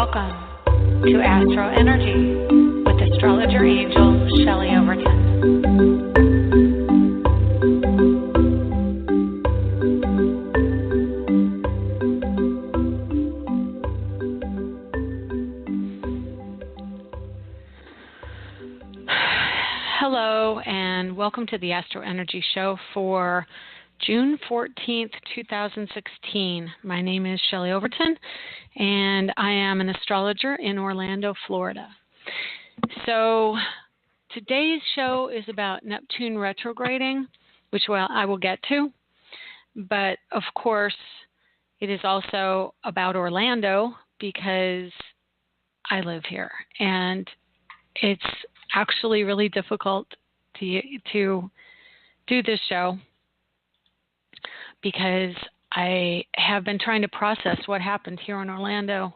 Welcome to AstroEnergy with astrologer angel Shelley Overton. Hello and welcome to the AstroEnergy show for June 14th, 2016. My name is Shelley Overton, and I am an astrologer in Orlando, Florida. So today's show is about Neptune retrograding, which I will get to. But, of course, it is also about Orlando because I live here. And it's actually really difficult to do this show because I have been trying to process what happened here in Orlando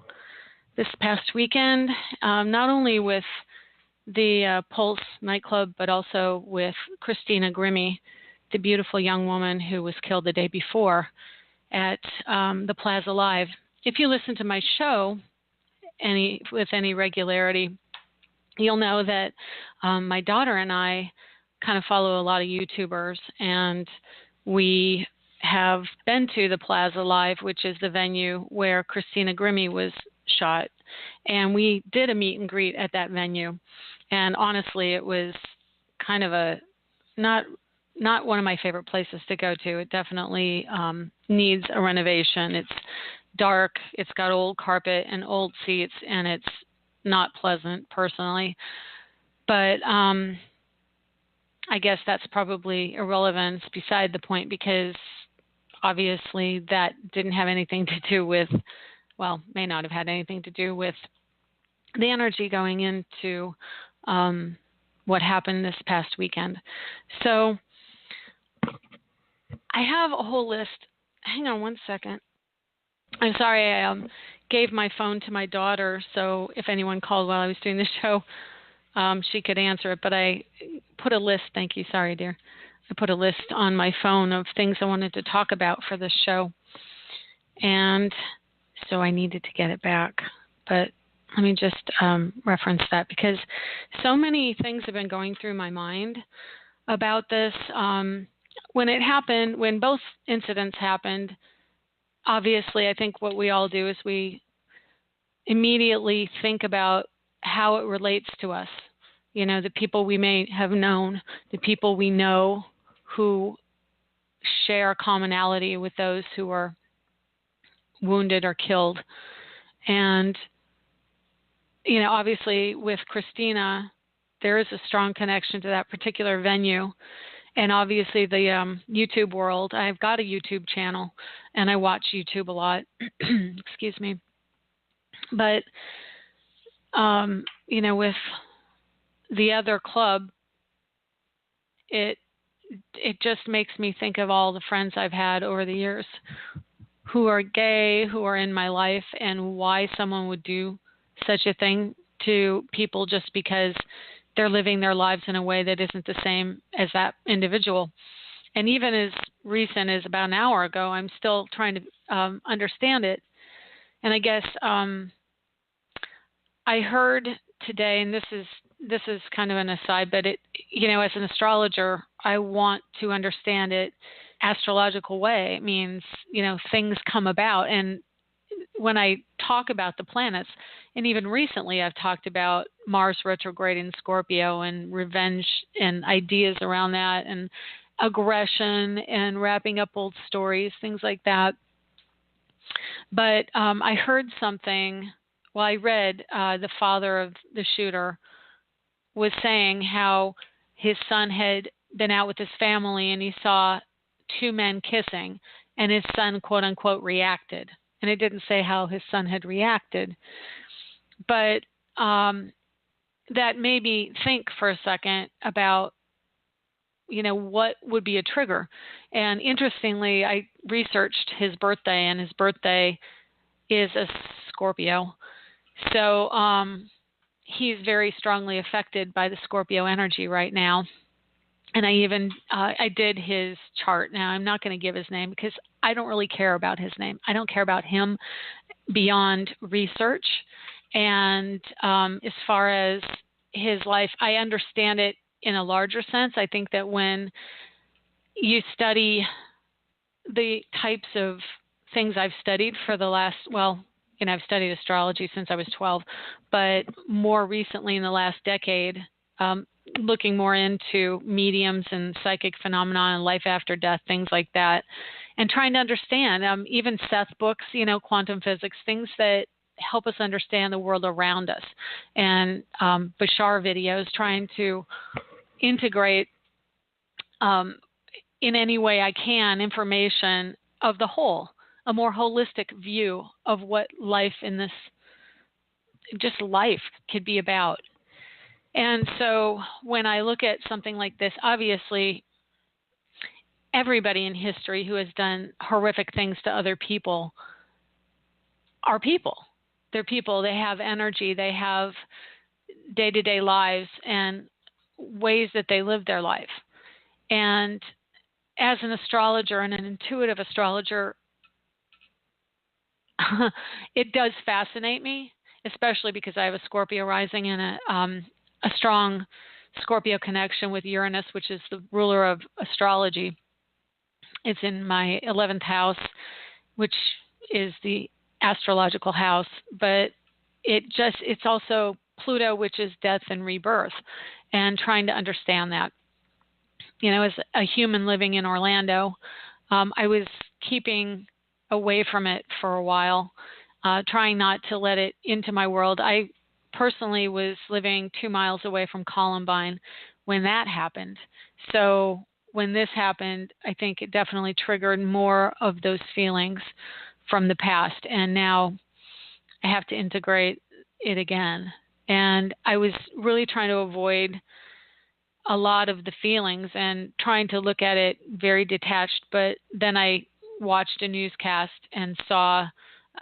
this past weekend, not only with the Pulse nightclub, but also with Christina Grimmie, the beautiful young woman who was killed the day before at the Plaza Live. If you listen to my show with any regularity, you'll know that my daughter and I kind of follow a lot of YouTubers, and we have been to the Plaza Live, which is the venue where Christina Grimmie was shot, and we did a meet and greet at that venue. And honestly, it was kind of not one of my favorite places to go to. It definitely needs a renovation. It's dark, it's got old carpet and old seats, and it's not pleasant personally. But I guess that's probably irrelevant, beside the point, because obviously that didn't have anything to do with, well, may not have had anything to do with the energy going into what happened this past weekend. So I have a whole list. Hang on one second. I'm sorry, I gave my phone to my daughter, so if anyone called while I was doing the show, she could answer it. But I put a list, thank you, sorry dear. I put a list on my phone of things I wanted to talk about for this show. And so I needed to get it back. But let me just reference that, because so many things have been going through my mind about this. When it happened, when both incidents happened, obviously I think what we all do is we immediately think about how it relates to us. You know, the people we may have known, the people we know who share commonality with those who are wounded or killed. And, you know, obviously with Christina, there is a strong connection to that particular venue. And obviously the YouTube world, I've got a YouTube channel and I watch YouTube a lot. Excuse me. But, you know, with the other club, it just makes me think of all the friends I've had over the years who are gay, who are in my life, and why someone would do such a thing to people just because they're living their lives in a way that isn't the same as that individual. And even as recent as about an hour ago, I'm still trying to understand it. And I guess I heard today, and this is kind of an aside, but it, you know, as an astrologer, I want to understand it astrological way. It means, you know, things come about. And when I talk about the planets, and even recently I've talked about Mars retrograde in Scorpio and revenge and ideas around that and aggression and wrapping up old stories, things like that. But I heard something, well, I read the father of the shooter was saying how his son had been out with his family and he saw two men kissing, and his son, quote unquote, reacted. And it didn't say how his son had reacted. But that made me think for a second about, you know, what would be a trigger. And interestingly, I researched his birthday, and his birthday is a Scorpio. So he's very strongly affected by the Scorpio energy right now. And I did his chart. Now, I'm not going to give his name because I don't really care about his name. I don't care about him beyond research. And as far as his life, I understand it in a larger sense. I think that when you study the types of things I've studied for the last, well, I've studied astrology since I was 12, but more recently in the last decade, looking more into mediums and psychic phenomena and life after death, things like that, and trying to understand, even Seth books, quantum physics, things that help us understand the world around us, and Bashar videos, trying to integrate in any way I can information of the whole, a more holistic view of what life in this, just life, could be about. And so when I look at something like this, obviously everybody in history who has done horrific things to other people are people. They're people. They have energy. They have day-to-day lives and ways that they live their life. And as an astrologer and an intuitive astrologer, it does fascinate me, especially because I have a Scorpio rising and a strong Scorpio connection with Uranus, which is the ruler of astrology. It's in my 11th house, which is the astrological house, but it's also Pluto, which is death and rebirth, and trying to understand that. As a human living in Orlando, I was keeping away from it for a while, trying not to let it into my world. I personally was living 2 miles away from Columbine when that happened. So when this happened, I think it definitely triggered more of those feelings from the past. And now I have to integrate it again. And I was really trying to avoid a lot of the feelings and trying to look at it very detached. But then I watched a newscast and saw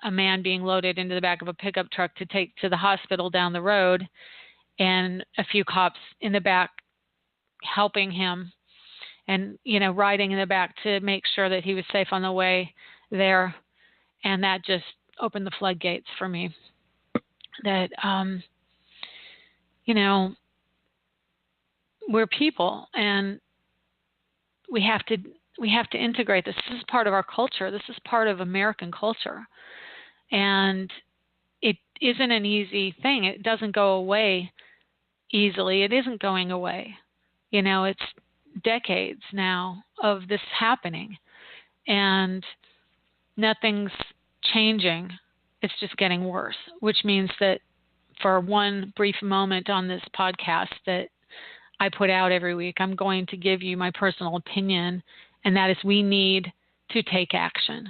a man being loaded into the back of a pickup truck to take to the hospital down the road, and a few cops in the back helping him and, riding in the back to make sure that he was safe on the way there. And that just opened the floodgates for me that, we're people, and we have to integrate this. This is part of our culture. This is part of American culture. And it isn't an easy thing. It doesn't go away easily. It isn't going away. It's decades now of this happening, and nothing's changing. It's just getting worse, which means that for one brief moment on this podcast that I put out every week, I'm going to give you my personal opinion, and that is we need to take action.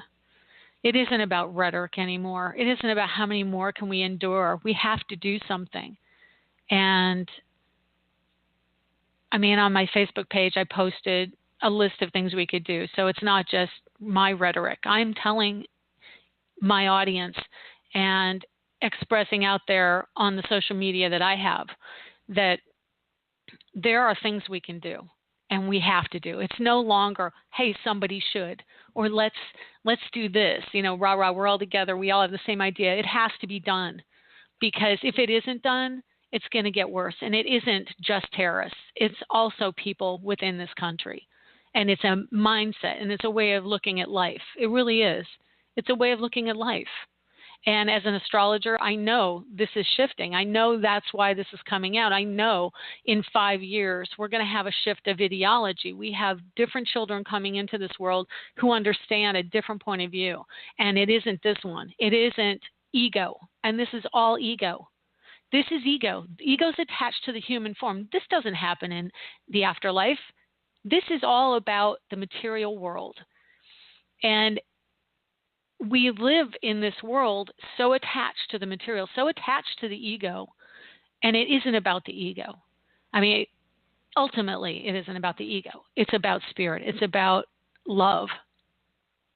It isn't about rhetoric anymore. It isn't about how many more can we endure. We have to do something. And on my Facebook page, I posted a list of things we could do. So it's not just my rhetoric. I'm telling my audience and expressing out there on the social media that I have that there are things we can do and we have to do. It's no longer, hey, somebody should, or let's do this, rah, rah, we're all together. We all have the same idea. It has to be done, because if it isn't done, it's going to get worse. And it isn't just terrorists. It's also people within this country. And it's a mindset, and it's a way of looking at life. It really is. It's a way of looking at life. And as an astrologer, I know this is shifting. I know that's why this is coming out. I know in 5 years, we're going to have a shift of ideology. We have different children coming into this world who understand a different point of view. And it isn't this one. It isn't ego. And this is all ego. This is ego. Ego's attached to the human form. This doesn't happen in the afterlife. This is all about the material world. And we live in this world so attached to the material, so attached to the ego, and it isn't about the ego. Ultimately, it isn't about the ego. It's about spirit. It's about love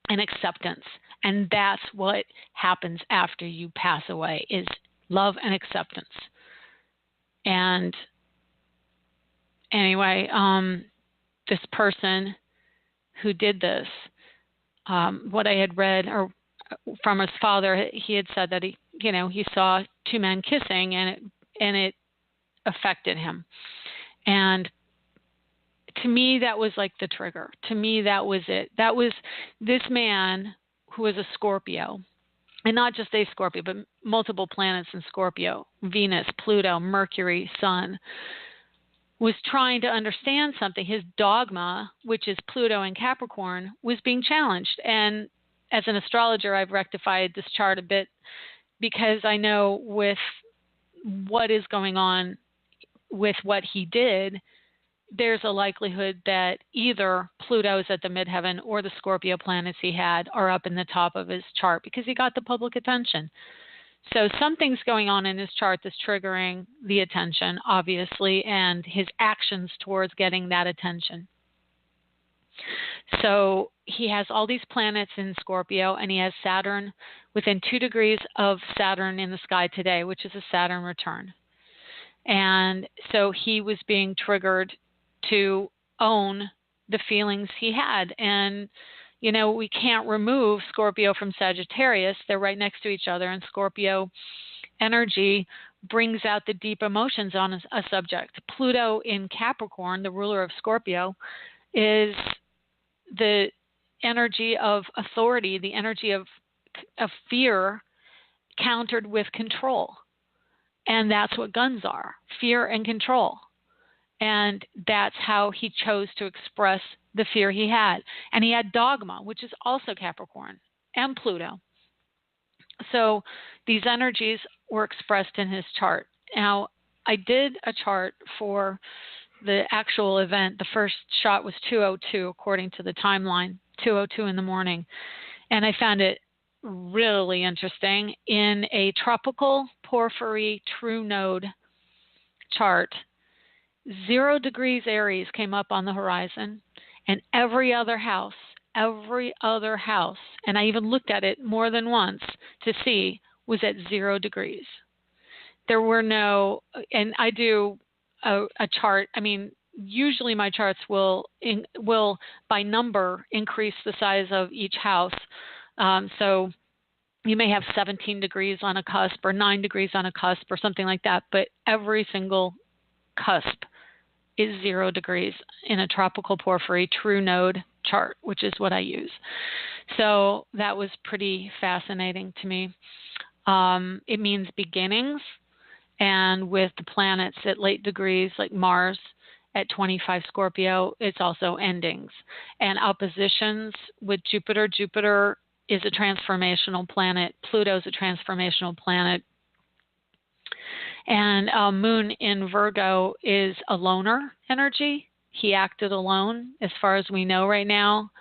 and acceptance. And that's what happens after you pass away, is love and acceptance. And anyway, this person who did this, what I had read or from his father, he had said that he he saw two men kissing, and it affected him. And to me, that was like the trigger. To me, that was it. That was this man who was a Scorpio, and not just a Scorpio, but multiple planets in Scorpio, Venus, Pluto, Mercury, Sun, was trying to understand something. His dogma, which is Pluto and Capricorn, was being challenged. And as an astrologer, I've rectified this chart a bit because I know with what is going on with what he did, there's a likelihood that either Pluto's at the midheaven or the Scorpio planets he had are up in the top of his chart because he got the public attention. So something's going on in his chart that's triggering the attention, obviously, and his actions towards getting that attention. So he has all these planets in Scorpio, and he has Saturn within 2 degrees of Saturn in the sky today, which is a Saturn return. And so he was being triggered to own the feelings he had. And, we can't remove Scorpio from Sagittarius. They're right next to each other. And Scorpio energy brings out the deep emotions on a subject. Pluto in Capricorn, the ruler of Scorpio, is the energy of authority, the energy of fear countered with control. And that's what guns are, fear and control. And that's how he chose to express the fear he had. And he had dogma, which is also Capricorn, and Pluto. So these energies were expressed in his chart. Now, I did a chart for the actual event. The first shot was 2:02, according to the timeline, 2:02 in the morning. And I found it really interesting. In a tropical porphyry true node chart, 0 degrees Aries came up on the horizon, and every other house, and I even looked at it more than once to see, was at 0 degrees. There were no, and I do a chart. I mean, usually my charts will by number increase the size of each house. So you may have 17 degrees on a cusp or 9 degrees on a cusp or something like that, but every single cusp is 0 degrees in a tropical porphyry true node chart, which is what I use. So that was pretty fascinating to me. It means beginnings, and with the planets at late degrees like Mars at 25 Scorpio, it's also endings. And oppositions with Jupiter. Jupiter is a transformational planet. Pluto's a transformational planet. And Moon in Virgo is a loner energy. He acted alone as far as we know right now.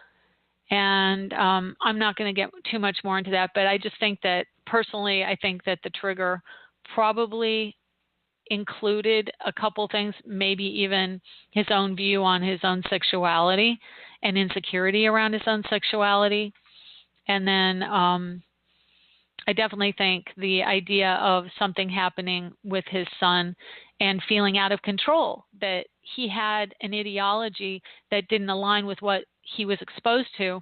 And I'm not going to get too much more into that, but I just think that personally, I think that the trigger probably included a couple things, maybe even his own view on his own sexuality and insecurity around his own sexuality. And then I definitely think the idea of something happening with his son and feeling out of control, that he had an ideology that didn't align with what he was exposed to,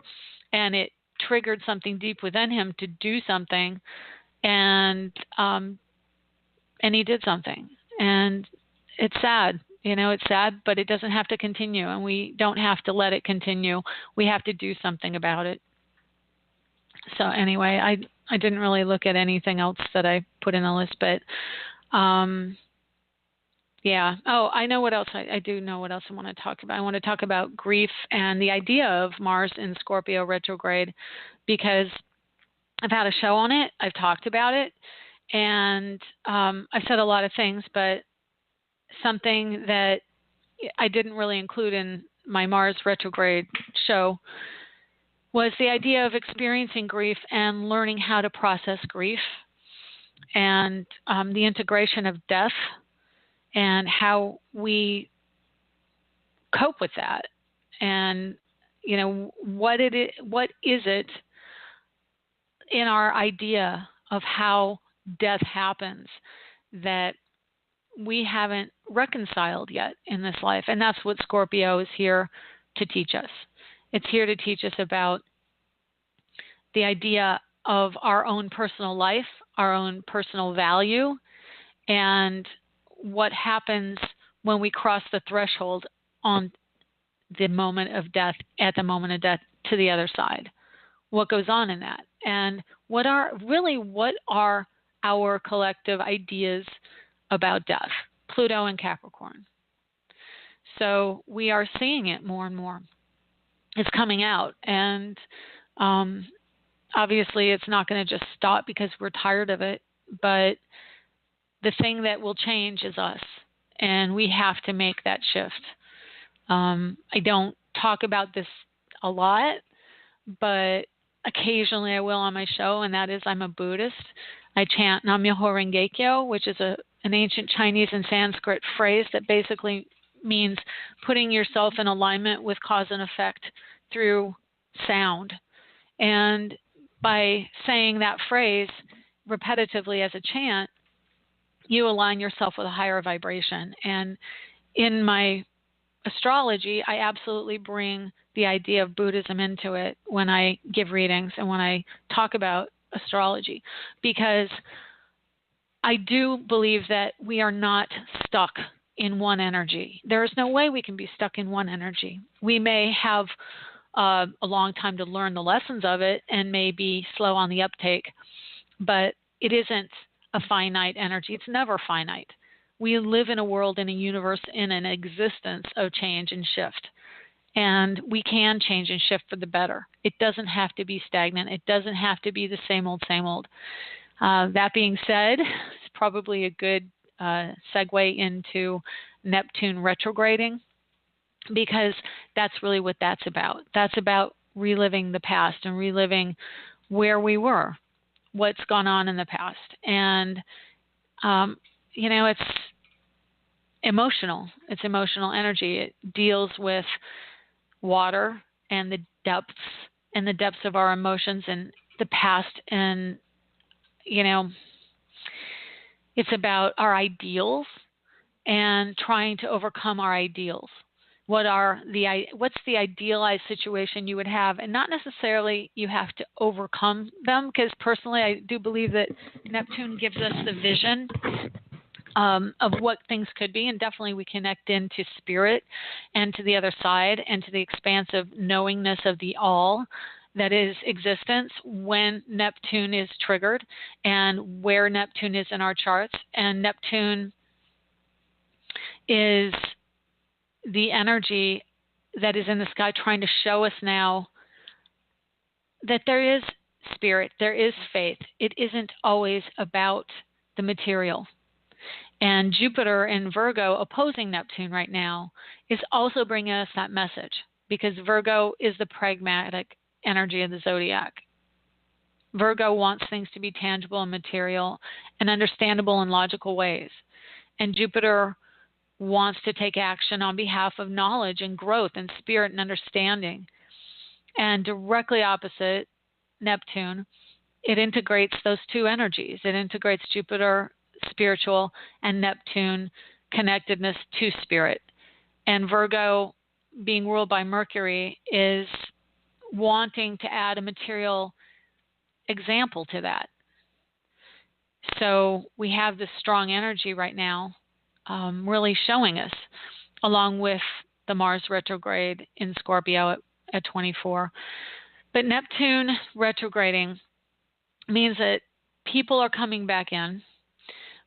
and it triggered something deep within him to do something, and he did something. And it's sad. It's sad, but it doesn't have to continue, and we don't have to let it continue. We have to do something about it. So anyway, I didn't really look at anything else that I put in the list, but yeah. Oh, I know what else. I do know what else I want to talk about. I want to talk about grief and the idea of Mars in Scorpio retrograde, because I've had a show on it. I've talked about it, and I've said a lot of things, but something that I didn't really include in my Mars retrograde show was the idea of experiencing grief and learning how to process grief, and the integration of death and how we cope with that. And, what is it in our idea of how death happens that we haven't reconciled yet in this life? And that's what Scorpio is here to teach us. It's here to teach us about the idea of our own personal life, our own personal value and what happens when we cross the threshold on the moment of death, at the moment of death, to the other side. What goes on in that? And what are our collective ideas about death? Pluto and Capricorn. So we are seeing it more and more. It's coming out, and obviously it's not going to just stop because we're tired of it, but the thing that will change is us, and we have to make that shift. I don't talk about this a lot, but occasionally I will on my show, and that is I'm a Buddhist. I chant Nam-myoho Renge Kyo, which is an ancient Chinese and Sanskrit phrase that basically means putting yourself in alignment with cause and effect through sound. And by saying that phrase repetitively as a chant, you align yourself with a higher vibration. And in my astrology, I absolutely bring the idea of Buddhism into it when I give readings and when I talk about astrology, because I do believe that we are not stuck in one energy. There is no way we can be stuck in one energy. We may have a long time to learn the lessons of it and may be slow on the uptake, but it isn't a finite energy. It's never finite. We live in a world, in a universe, in an existence of change and shift. And we can change and shift for the better. It doesn't have to be stagnant. It doesn't have to be the same old, same old. That being said, it's probably a good segue into Neptune retrograding, because that's really what that's about. That's about reliving the past and reliving where we were, what's gone on in the past. And, it's emotional. It's emotional energy. It deals with water and the depths of our emotions and the past. And, it's about our ideals and trying to overcome our ideals. What's the idealized situation you would have? And not necessarily you have to overcome them, because personally I do believe that Neptune gives us the vision of what things could be, and definitely we connect into spirit and to the other side and to the expansive knowingness of the all that is existence when Neptune is triggered, and where Neptune is in our charts. And Neptune is the energy that is in the sky trying to show us now that there is spirit, there is faith. It isn't always about the material. And Jupiter in Virgo opposing Neptune right now is also bringing us that message, because Virgo is the pragmatic energy of the zodiac. Virgo wants things to be tangible and material and understandable in logical ways. And Jupiter wants to take action on behalf of knowledge and growth and spirit and understanding. And directly opposite Neptune, it integrates those two energies. It integrates Jupiter, spiritual, and Neptune, connectedness to spirit. And Virgo, being ruled by Mercury, is wanting to add a material example to that. So we have this strong energy right now really showing us, along with the Mars retrograde in Scorpio at 24. But Neptune retrograding means that people are coming back in.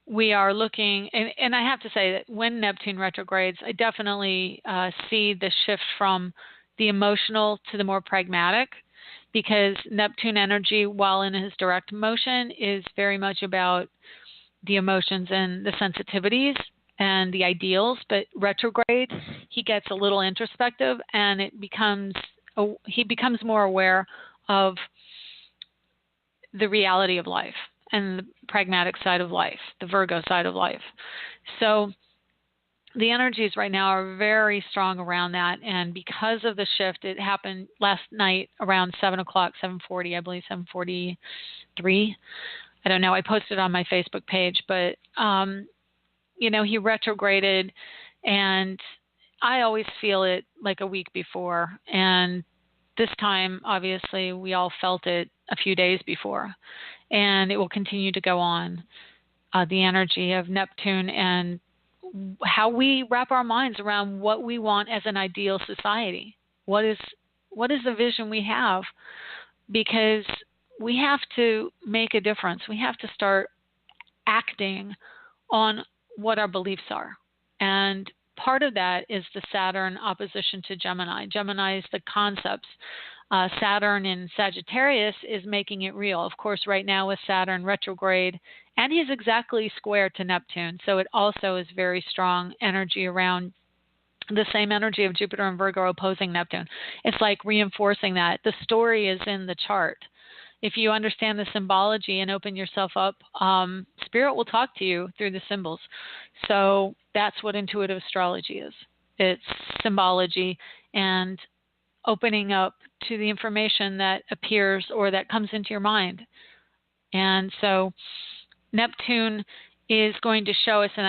We are looking, and I have to say that when Neptune retrogrades, I definitely see the shift from the emotional to the more pragmatic, because Neptune energy, while in his direct motion, is very much about the emotions and the sensitivities and the ideals. But retrograde, he gets a little introspective, and he becomes more aware of the reality of life and the pragmatic side of life, the Virgo side of life. So the energies right now are very strong around that. And because of the shift, it happened last night around 7 o'clock, 7:40, I believe, 7:43. I don't know. I posted on my Facebook page, but, he retrograded, and I always feel it like a week before. And this time, obviously, we all felt it a few days before, and it will continue to go on. The energy of Neptune and how we wrap our minds around what we want as an ideal society. What is the vision we have? Because we have to make a difference. We have to start acting on what our beliefs are. And part of that is the Saturn opposition to Gemini. Gemini is the concepts. Saturn in Sagittarius is making it real. Of course, right now with Saturn retrograde, and he's exactly square to Neptune. So it also is very strong energy around the same energy of Jupiter and Virgo opposing Neptune. It's like reinforcing that. The story is in the chart. If you understand the symbology and open yourself up, Spirit will talk to you through the symbols. So that's what intuitive astrology is. It's symbology and opening up to the information that appears or that comes into your mind. And so Neptune is going to show us, and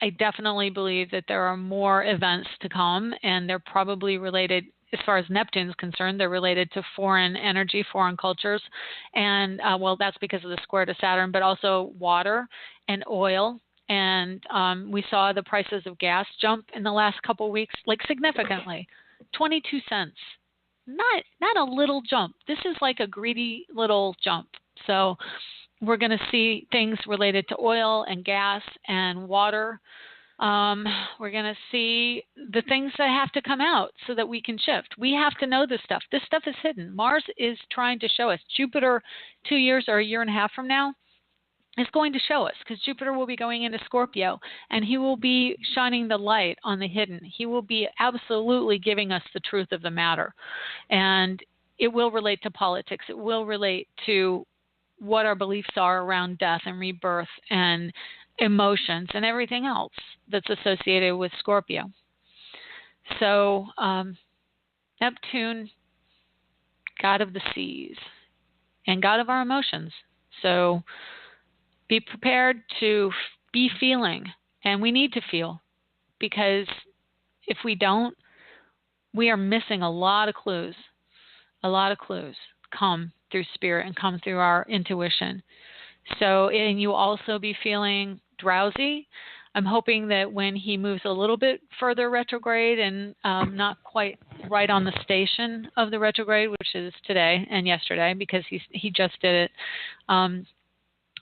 I definitely believe that there are more events to come, and they're probably related, as far as Neptune's concerned, they're related to foreign energy, foreign cultures. And, well, that's because of the square to Saturn, but also water and oil. And we saw the prices of gas jump in the last couple of weeks, like significantly, 22 cents. Not a little jump. This is like a greedy little jump. So we're going to see things related to oil and gas and water. We're going to see the things that have to come out so that we can shift. We have to know this stuff. This stuff is hidden. Mars is trying to show us. Jupiter, 2 years or a year and a half from now, is going to show us, because Jupiter will be going into Scorpio, and he will be shining the light on the hidden. He will be absolutely giving us the truth of the matter. And it will relate to politics. It will relate to what our beliefs are around death and rebirth and emotions and everything else that's associated with Scorpio. So Neptune, god of the seas and god of our emotions. So be prepared to be feeling, and we need to feel, because if we don't, we are missing a lot of clues. A lot of clues come through spirit and come through our intuition. So, and you also be feeling drowsy. I'm hoping that when he moves a little bit further retrograde and not quite right on the station of the retrograde, which is today and yesterday, because he just did it,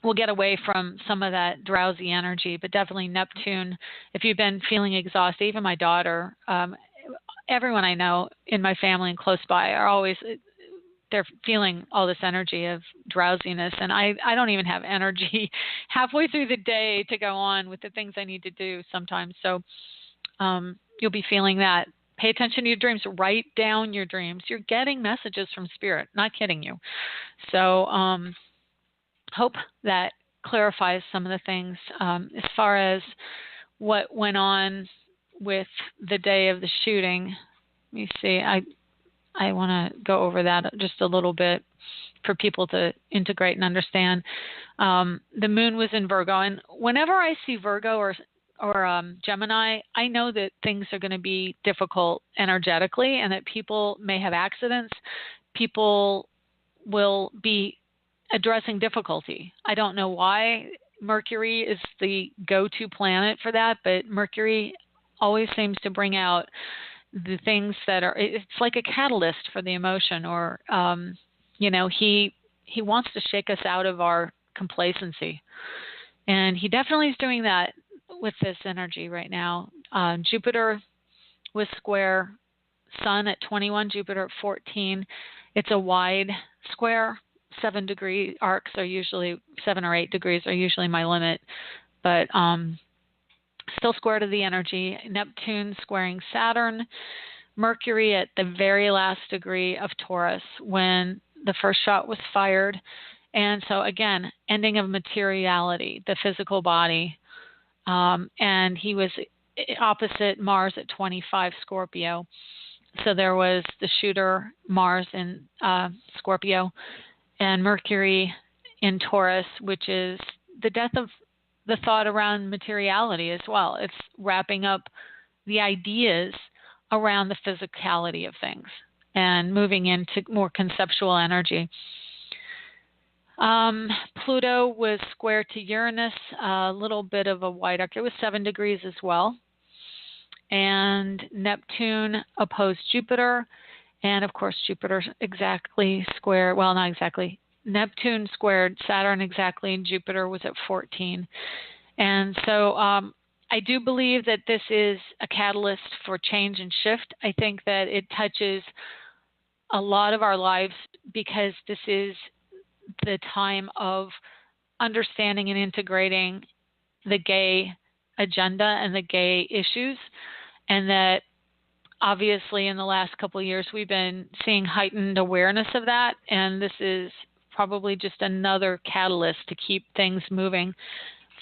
we'll get away from some of that drowsy energy. But definitely Neptune, if you've been feeling exhausted, even my daughter, everyone I know in my family and close by are always, they're feeling all this energy of drowsiness. And I don't even have energy halfway through the day to go on with the things I need to do sometimes. So you'll be feeling that. Pay attention to your dreams. Write down your dreams. You're getting messages from Spirit. Not kidding you. So hope that clarifies some of the things. As far as what went on with the day of the shooting, let me see. I want to go over that just a little bit for people to integrate and understand. The moon was in Virgo, and whenever I see Virgo or Gemini, I know that things are going to be difficult energetically, and that people may have accidents. People will be addressing difficulty. I don't know why. Mercury is the go-to planet for that, but Mercury always seems to bring out the things that are, it's like a catalyst for the emotion, or, he wants to shake us out of our complacency. And he definitely is doing that with this energy right now. Jupiter was square, Sun at 21, Jupiter at 14. It's a wide square. 7-degree arcs are usually 7 or 8 degrees are usually my limit, but still square to the energy. Neptune squaring Saturn, Mercury at the very last degree of Taurus when the first shot was fired. And so again, ending of materiality, the physical body. And he was opposite Mars at 25 Scorpio. So there was the shooter Mars in Scorpio, and Mercury in Taurus, which is the death of the thought around materiality as well. It's wrapping up the ideas around the physicality of things and moving into more conceptual energy. Pluto was square to Uranus, a little bit of a wide arc. It was 7 degrees as well. And Neptune opposed Jupiter. And of course, Jupiter exactly square. Well, not exactly. Neptune squared Saturn exactly, and Jupiter was at 14. And so I do believe that this is a catalyst for change and shift. I think that it touches a lot of our lives because this is the time of understanding and integrating the gay agenda and the gay issues, and that obviously in the last couple of years we've been seeing heightened awareness of that, and this is probably just another catalyst to keep things moving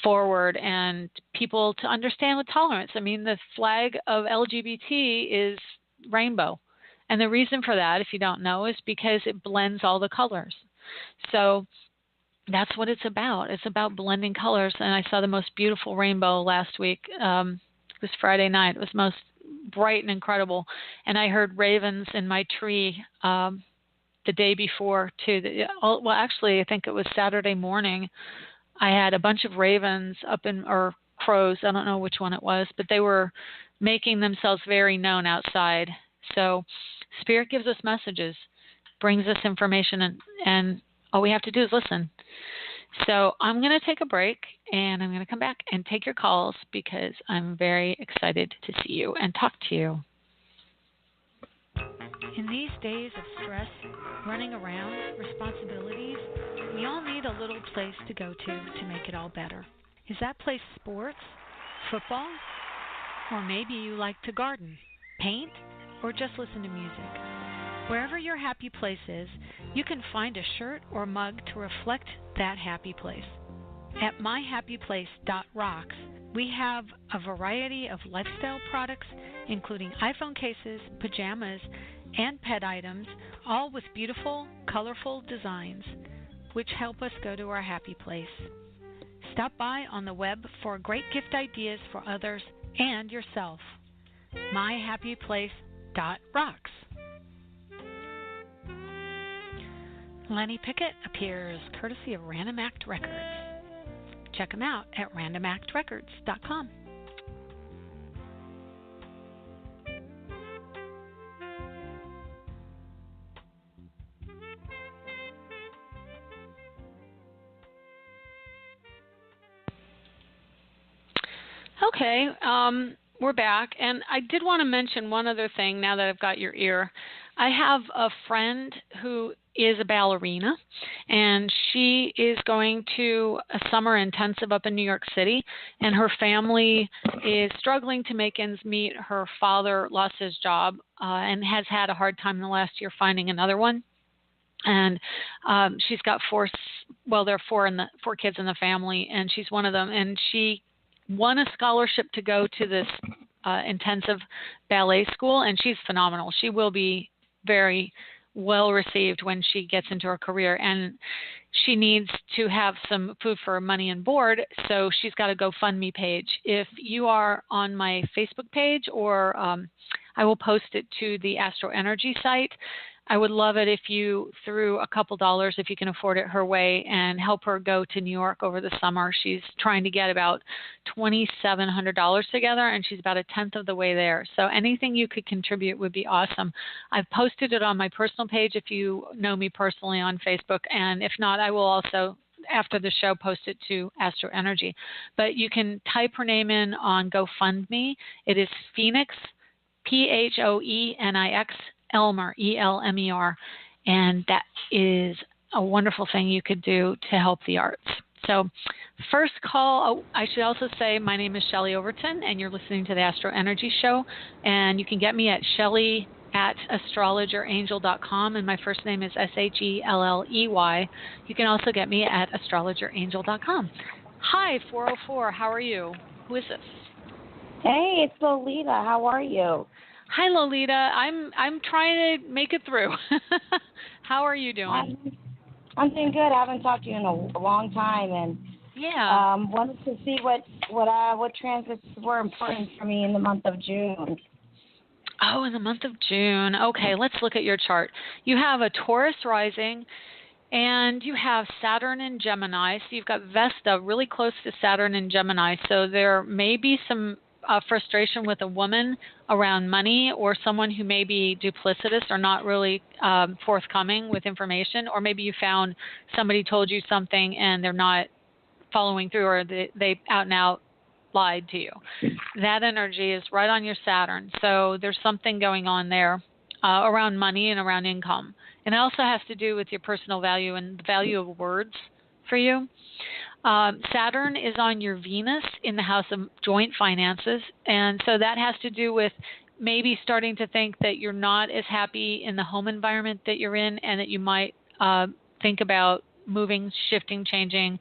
forward and people to understand with tolerance. I mean, the flag of LGBT is rainbow, and the reason for that, if you don't know, is because it blends all the colors. So that's what it's about. It's about blending colors. And I saw the most beautiful rainbow last week. It was Friday night. It was most bright and incredible. And I heard ravens in my tree the day before too. Well, actually, I think it was Saturday morning. I had a bunch of ravens or crows. I don't know which one it was, but they were making themselves very known outside. So Spirit gives us messages, brings us information, and all we have to do is listen. So I'm going to take a break, and I'm going to come back and take your calls because I'm very excited to see you and talk to you. In these days of stress, running around, responsibilities, we all need a little place to go to make it all better. Is that place sports, football, or maybe you like to garden, paint, or just listen to music? Wherever your happy place is, you can find a shirt or mug to reflect that happy place. At myhappyplace.rocks, we have a variety of lifestyle products, including iPhone cases, pajamas, and pet items, all with beautiful, colorful designs, which help us go to our happy place. Stop by on the web for great gift ideas for others and yourself. myhappyplace.rocks. Lenny Pickett appears courtesy of Random Act Records. Check them out at randomactrecords.com. Okay, we're back, and I did want to mention one other thing now that I've got your ear. I have a friend who is a ballerina, and she is going to a summer intensive up in New York City, and her family is struggling to make ends meet. Her father lost his job and has had a hard time in the last year finding another one. And she's got there are four kids in the family, and she's one of them, and she won a scholarship to go to this intensive ballet school, and she's phenomenal. She will be very well received when she gets into her career, and she needs to have some food for money and board, so she's got a GoFundMe page. If you are on my Facebook page, or I will post it to the AstroEnergy site, I would love it if you threw a couple dollars, if you can afford it, her way and help her go to New York over the summer. She's trying to get about $2,700 together, and she's about a tenth of the way there. So anything you could contribute would be awesome. I've posted it on my personal page if you know me personally on Facebook, and if not, I will also, after the show, post it to AstroEnergy. But you can type her name in on GoFundMe. It is Phoenix, Phoenix, Elmer, Elmer, and that is a wonderful thing you could do to help the arts. So first call, I should also say my name is Shelley Overton, and you're listening to the AstroEnergy Show, and you can get me at Shelley at astrologerangel.com, and my first name is Shelley. You can also get me at astrologerangel.com. Hi, 404, how are you? Who is this? Hey, it's Lolita. How are you? Hi, Lolita. I'm trying to make it through. How are you doing? I'm doing good. I haven't talked to you in a long time, and wanted to see what transits were important for me in the month of June. Oh, in the month of June. Okay, let's look at your chart. You have a Taurus rising, And you have Saturn in Gemini. So you've got Vesta really close to Saturn in Gemini. So there may be some frustration with a woman around money, or someone who may be duplicitous or not really forthcoming with information. Or maybe you found somebody told you something and they're not following through, or they out and out lied to you. That energy is right on your Saturn. So there's something going on there around money and around income. And it also has to do with your personal value and the value of words for you. Saturn is on your Venus in the house of joint finances. And so that has to do with maybe starting to think that you're not as happy in the home environment that you're in, and that you might think about moving, shifting, changing.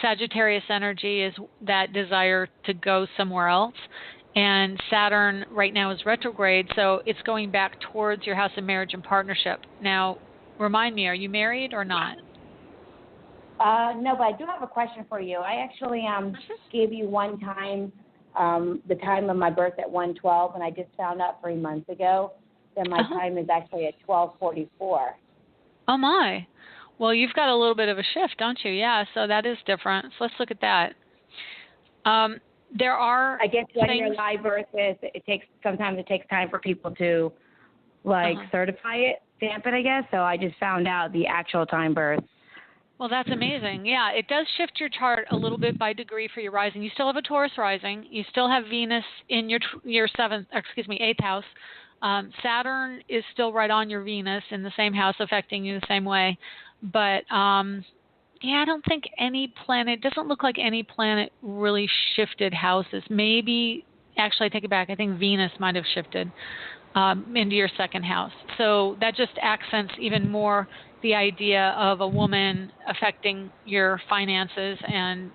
Sagittarius energy is that desire to go somewhere else. And Saturn right now is retrograde, so it's going back towards your house of marriage and partnership. Now, remind me, are you married or not? No, but I do have a question for you. I actually gave you one time, the time of my birth at 1:12, and I just found out 3 months ago that my time is actually at 12:44. Oh, my. Well, you've got a little bit of a shift, don't you? Yeah, so that is different. So let's look at that. There are, I guess, when your live birth is, sometimes it takes time for people to certify it, stamp it, I guess. So I just found out the actual time birth. Well, that's amazing. Yeah, it does shift your chart a little bit by degree for your rising. You still have a Taurus rising. You still have Venus in your eighth house. Saturn is still right on your Venus in the same house, affecting you the same way. But yeah, I don't think any planet, doesn't look like any planet really shifted houses. Maybe, actually I take it back, I think Venus might have shifted into your second house. So that just accents even more the idea of a woman affecting your finances, and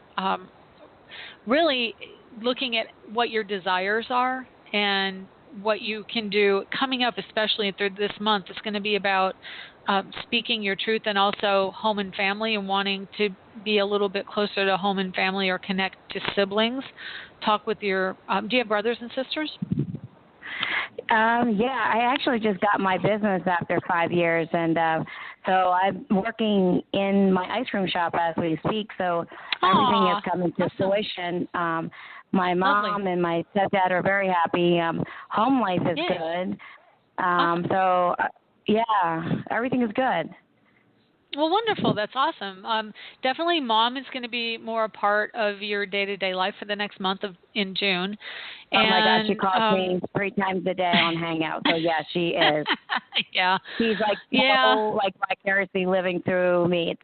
really looking at what your desires are and what you can do. Coming up, especially through this month, it's going to be about speaking your truth, and also home and family, and wanting to be a little bit closer to home and family, or connect to siblings. Talk with your, do you have brothers and sisters? Yeah, I actually just got my business after 5 years, and so I'm working in my ice cream shop as we speak, so everything is coming to fruition. My mom and my stepdad are very happy. Home life is good. So, yeah, everything is good. Well, wonderful. That's awesome. Definitely mom is going to be more a part of your day-to-day life for the next month in June. Oh, my God, she calls me 3 times a day on Hangout. So, yeah, she is. Yeah. She's vicariously living through me.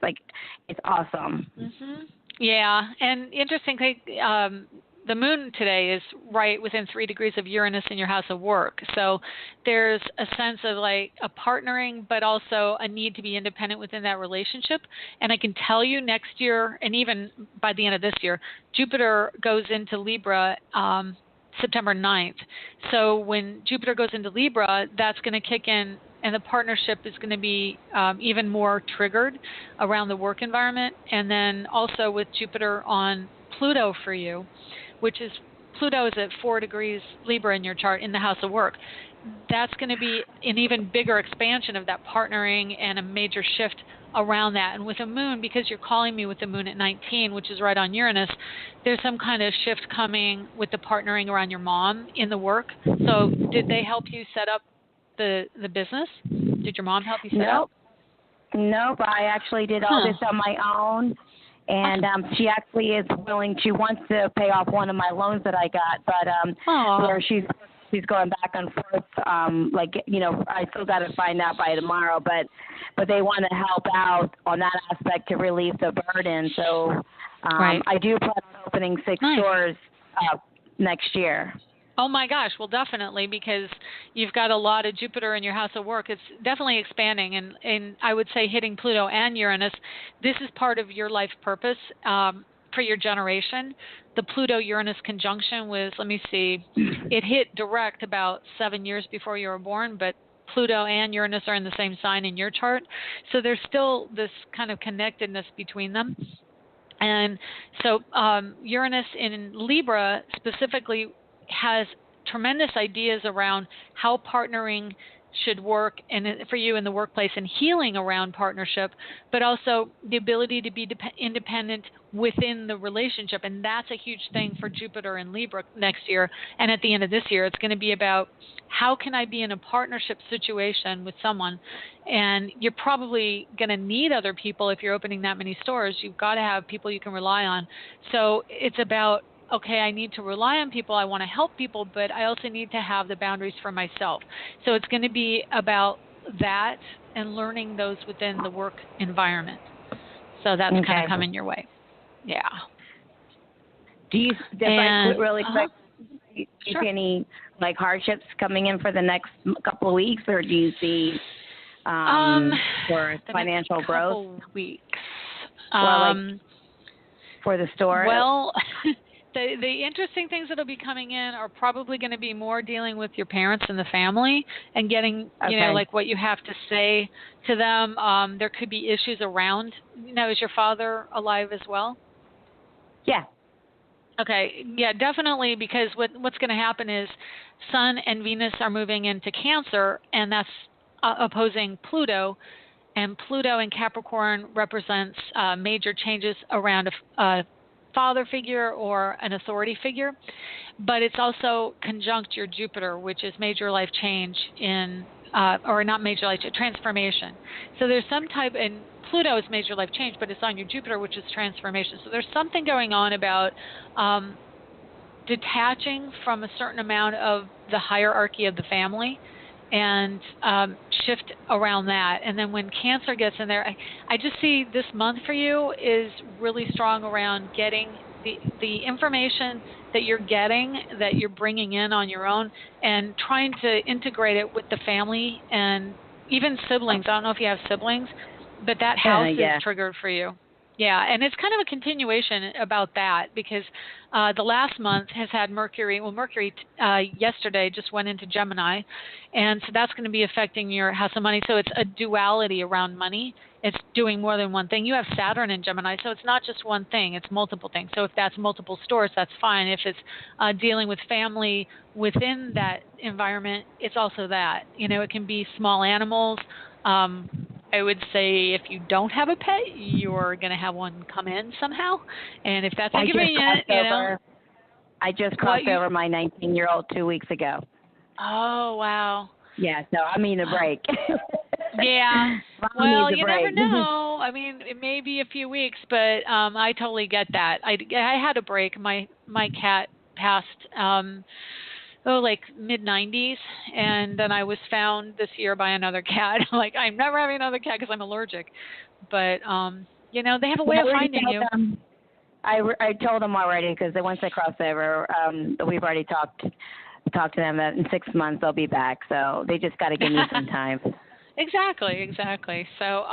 It's awesome. Mm-hmm. Yeah. And interestingly, the moon today is right within 3 degrees of Uranus in your house of work. So there's a sense of a partnering, but also a need to be independent within that relationship. And I can tell you next year, and even by the end of this year, Jupiter goes into Libra September 9th. So when Jupiter goes into Libra, that's going to kick in, and the partnership is going to be even more triggered around the work environment. And then also with Jupiter on Pluto for you, which is, Pluto is at 4 degrees Libra in your chart in the house of work. That's going to be an even bigger expansion of that partnering, and a major shift around that. And with a moon, because you're calling me with the moon at 19, which is right on Uranus, there's some kind of shift coming with the partnering around your mom in the work. So did they help you set up the business? Did your mom help you set up? Nope. I actually did all this on my own. And she actually is willing. She wants to pay off one of my loans that I got, but where she's going back and forth. I still got to find out by tomorrow. But they want to help out on that aspect to relieve the burden. So I do plan on opening 6 stores next year. Oh, my gosh. Well, definitely, because you've got a lot of Jupiter in your house of work. It's definitely expanding, and I would say hitting Pluto and Uranus. This is part of your life purpose for your generation. The Pluto-Uranus conjunction was, let me see, it hit direct about 7 years before you were born, but Pluto and Uranus are in the same sign in your chart. So there's still this kind of connectedness between them. And so Uranus in Libra specifically has tremendous ideas around how partnering should work for you in the workplace and healing around partnership, but also the ability to be independent within the relationship. And that's a huge thing for Jupiter and Libra next year. And at the end of this year, it's going to be about how can I be in a partnership situation with someone? And you're probably going to need other people if you're opening that many stores. You've got to have people you can rely on. So it's about, okay, I need to rely on people. I want to help people, but I also need to have the boundaries for myself. So it's going to be about that and learning those within the work environment. So that's kind of coming your way. Yeah. Do you, really quick, do you see any like hardships coming in for the next couple of weeks, or do you see for financial growth? Couple weeks. Or for the store? Well, the interesting things that will be coming in are probably going to be more dealing with your parents and the family and getting, you know, like what you have to say to them. There could be issues around, you know, is your father alive as well? Yeah. Okay. Yeah, definitely, because what's going to happen is Sun and Venus are moving into Cancer, and that's opposing Pluto. And Pluto in Capricorn represents major changes around a father figure or an authority figure. But it's also conjunct your Jupiter, which is major life change or not major life change, transformation. So there's some type, and Pluto is major life change, but it's on your Jupiter, which is transformation. So there's something going on about detaching from a certain amount of the hierarchy of the family and shift around that. And then when Cancer gets in there, I just see this month for you is really strong around getting the information that you're getting, that you're bringing in on your own, and trying to integrate it with the family and even siblings. I don't know if you have siblings, but that house is triggered for you. Yeah, and it's kind of a continuation about that, because the last month has had Mercury. Well, Mercury yesterday just went into Gemini, and so that's going to be affecting your house of money. So it's a duality around money. It's doing more than one thing. You have Saturn in Gemini, so it's not just one thing. It's multiple things. So if that's multiple stores, that's fine. If it's dealing with family within that environment, it's also that. You know, it can be small animals. I would say if you don't have a pet, you're going to have one come in somehow. And if that's inconvenient, you know. I just crossed over my 19-year-old 2 weeks ago. Oh, wow. Yeah, so I mean a break. Yeah. Well, you never know. I mean, it may be a few weeks, but I totally get that. I had a break. My cat passed like mid-90s, and then I was found this year by another cat. Like, I'm never having another cat because I'm allergic. But, you know, they have a way of finding you. I told them already, because once they cross over, we've already talked to them that in 6 months they'll be back. So they just got to give me some time. Exactly. So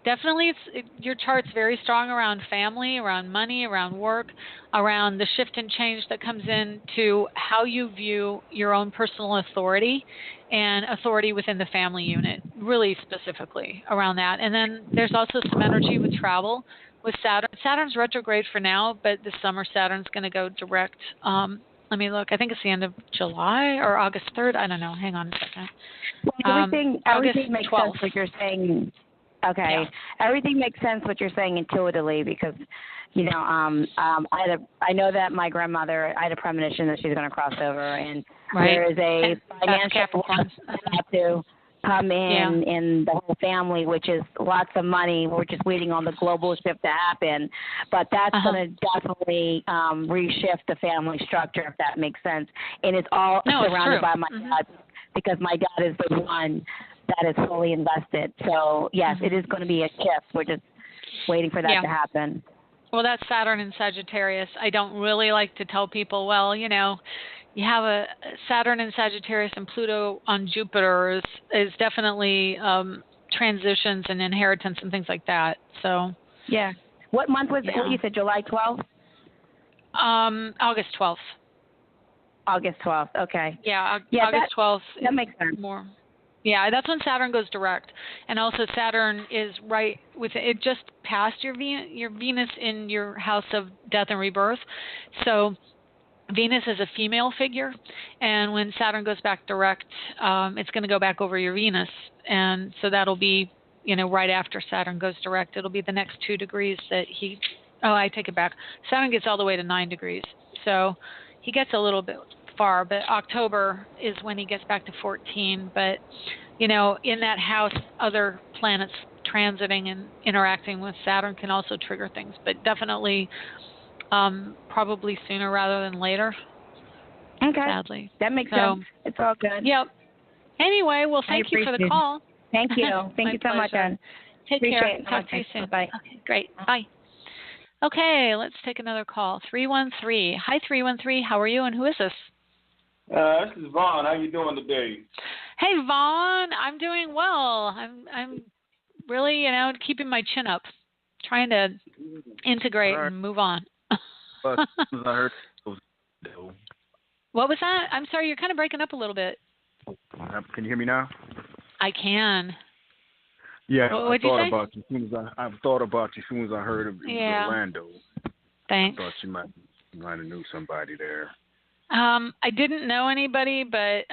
definitely your chart's very strong around family, around money, around work, around the shift and change that comes into how you view your own personal authority and authority within the family unit, really specifically around that. And then there's also some energy with travel with Saturn. Saturn's retrograde for now, but this summer Saturn's going to go direct. Let me look. I think it's the end of July or August 3rd. I don't know. Hang on a second. Well, everything makes 12th. Sense what you're saying. Okay. Yeah. Everything makes sense what you're saying intuitively, because, you know, I know that my grandmother, I had a premonition that she's going to cross over, and there is a financial loss that had to come in the whole family, which is lots of money. We're just waiting on the global shift to happen, but that's going to definitely reshift the family structure, if that makes sense. And it's all surrounded by my dad, because my dad is the one that is fully invested. So yes, it is going to be a shift. We're just waiting for that to happen. Well, that's Saturn in Sagittarius. I don't really like to tell people, well, you know, you have a Saturn in Sagittarius and Pluto on Jupiter is definitely transitions and inheritance and things like that. So yeah. What month was it? You said July 12th? August 12th. August 12th. Okay. Yeah, August 12th. That makes sense. More. Yeah, that's when Saturn goes direct, and also Saturn is right with it. Just passed your Venus in your house of death and rebirth, so Venus is a female figure, and when Saturn goes back direct, it's going to go back over your Venus, and so that'll be, right after Saturn goes direct. It'll be the next 2 degrees that he. Oh, I take it back. Saturn gets all the way to 9 degrees, so he gets a little bit far. But October is when he gets back to 14. But in that house, other planets transiting and interacting with Saturn can also trigger things, but definitely. Probably sooner rather than later. Okay. Sadly. That makes sense. It's all good. Yep. Anyway, well, thank you for the call. Thank you. Thank you so much, Ann. Take care. Talk to you soon. Bye. Okay, great. Bye. Okay, let's take another call. 313. Hi, 313. How are you, and who is this? This is Vaughn. How you doing today? Hey, Vaughn. I'm doing well. I'm really, keeping my chin up, trying to integrate and move on. What was that? I'm sorry, you're kind of breaking up a little bit. Can you hear me now? I can. Yeah, I thought about you as soon as I heard of Orlando. Thanks. I thought you might have knew somebody there. I didn't know anybody, but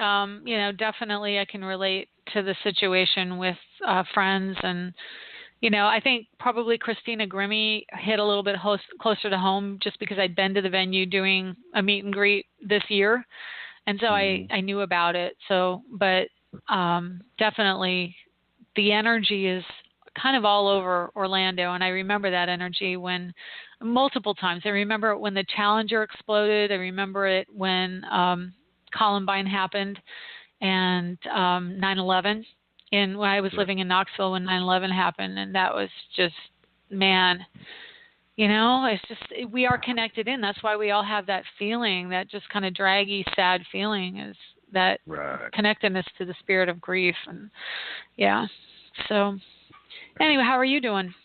definitely I can relate to the situation with friends and. I think probably Christina Grimmie hit a little bit closer to home just because I'd been to the venue doing a meet and greet this year. And so I knew about it. So, but definitely the energy is kind of all over Orlando. And I remember that energy when multiple times. I remember it when the Challenger exploded. I remember it when Columbine happened and 9/11. And when I was living in Knoxville when 9/11 happened, and that was just, man, it's just, we are connected in. That's why we all have that feeling, that just kind of draggy, sad feeling, is that connectedness to the spirit of grief. And so anyway, how are you doing?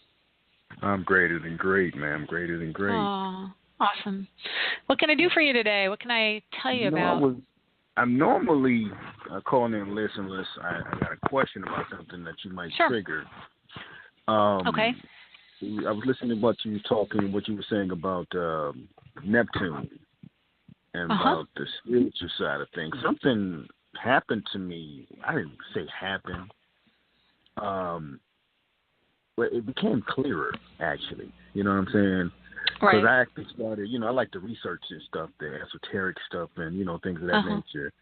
I'm greater than great, ma'am. Greater than great. Oh, awesome. What can I do for you today? What can I tell you about? I'm normally calling in unless I got a question about something that you might trigger. Okay. I was listening to what you were saying about Neptune and about the spiritual side of things. Something happened to me. I didn't say happened. But it became clearer, actually. You know what I'm saying? Because I actually started, I like to research this stuff, the esoteric stuff and, things of that nature.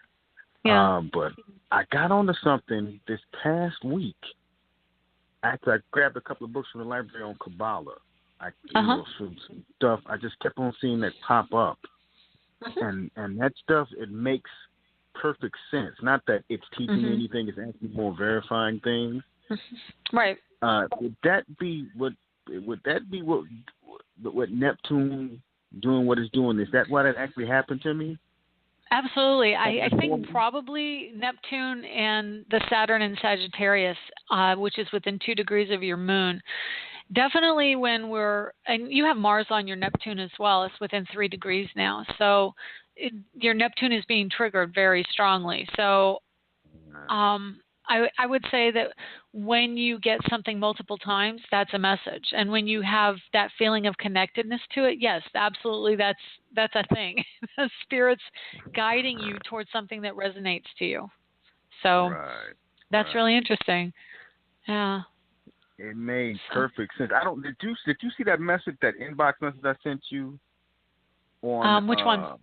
Yeah. But I got onto something this past week after I grabbed a couple of books from the library on Kabbalah. Some stuff, I just kept on seeing that pop up. And that stuff, it makes perfect sense. Not that it's teaching me anything, it's actually more verifying things. Right. Would that be what Neptune doing what it's doing? Is that why that actually happened to me? Absolutely. I think probably Neptune and the Saturn in Sagittarius, which is within 2 degrees of your moon. Definitely and you have Mars on your Neptune as well. It's within 3 degrees now. So your Neptune is being triggered very strongly. So I would say that when you get something multiple times, that's a message. And when you have that feeling of connectedness to it, yes, absolutely, that's a thing. The Spirit's guiding you towards something that resonates to you. So that's really interesting. Yeah. It made perfect sense. Did you see that message, that inbox message I sent you on which one?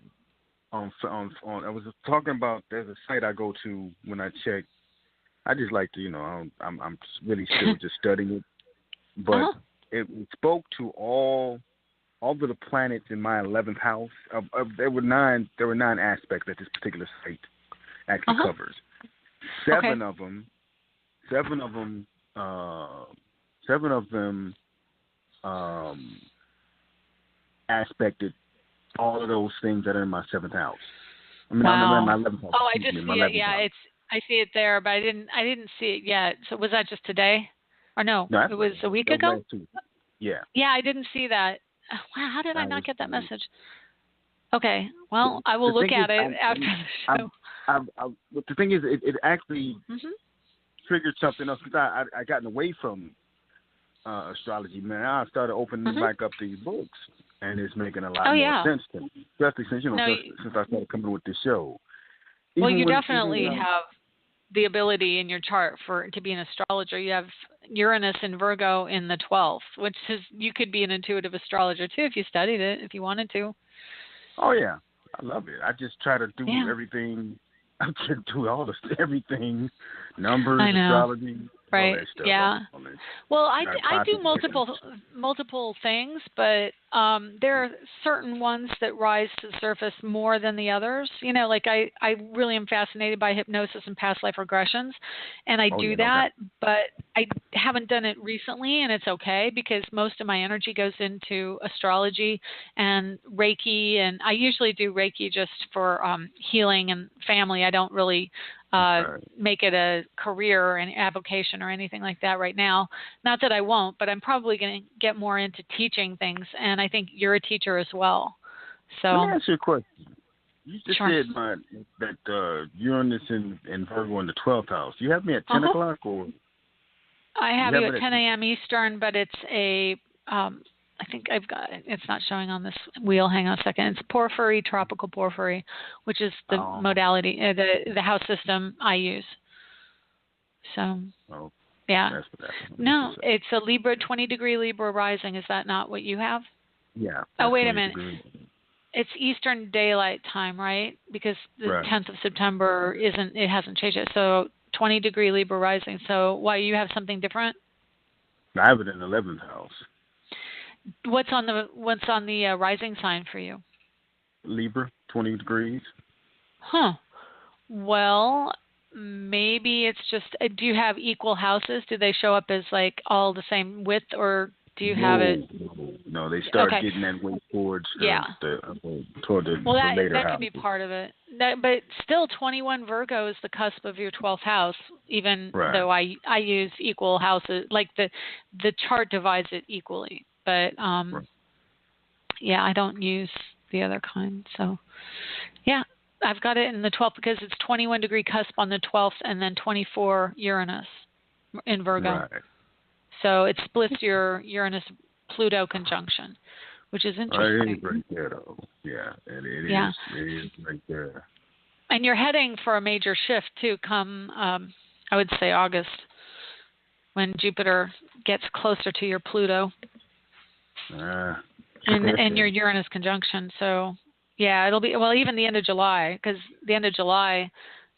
On I was talking about, there's a site I go to when I check. I just like to, I'm really still just studying it, but it spoke to all of the planets in my 11th house. There were nine aspects that this particular site actually covers. Seven of them aspected all of those things that are in my 7th house. I mean, I'm in my 11th house. Oh, I just see it. Yeah, I see it there, but I didn't see it yet. So was that just today? Or no it was a week ago? Yeah. Yeah, I didn't see that. Wow, how did I not get that message? Okay, well, I will look at it after the show. The thing is, it actually triggered something else, because I gotten away from astrology, man. I started opening back up these books, and it's making a lot more sense to me, especially since since I started coming with this show. Well, you definitely have the ability in your chart to be an astrologer. You have Uranus in Virgo in the 12th, which is, you could be an intuitive astrologer too if you studied it, if you wanted to. Oh yeah, I love it. I just try to do everything. I can do everything, numbers, astrology. Right. Yeah. Well, I do multiple things, but there are certain ones that rise to the surface more than the others. Like I really am fascinated by hypnosis and past life regressions, and I do that, but I haven't done it recently, and it's okay because most of my energy goes into astrology and Reiki, and I usually do Reiki just for healing and family. I don't really make it a career or an avocation or anything like that right now. Not that I won't, but I'm probably going to get more into teaching things, and I think you're a teacher as well. So let me ask you a question. You just said that Uranus in Virgo in the 12th house. You have me at 10 o'clock, or? I have you at 10 a.m. Eastern, but it's a I think I've got it. It's not showing on this wheel. Hang on a second. It's porphyry, tropical porphyry, which is the modality, the house system I use. So, yeah. No, it's a Libra, 20-degree Libra rising. Is that not what you have? Yeah. Oh, wait a minute. It's Eastern Daylight Time, right? Because the 10th of September it hasn't changed yet. So 20-degree Libra rising. So why, you have something different? I have it in the 11th house. What's on the rising sign for you? Libra, 20 degrees. Huh. Well, maybe it's just, do you have equal houses? Do they show up as like all the same width, or do you have it? No, they start getting that way towards the later house. That could be part of it. But still, 21 Virgo is the cusp of your 12th house, even though I use equal houses. Like the chart divides it equally. But, I don't use the other kind. So, I've got it in the 12th because it's 21-degree cusp on the 12th and then 24 Uranus in Virgo. Right. So it splits your Uranus-Pluto conjunction, which is interesting. It is right there, though. Yeah, it is right there. And you're heading for a major shift, too, come, I would say, August, when Jupiter gets closer to your Pluto. And your Uranus conjunction. So, it'll be, even the end of July, because the end of July,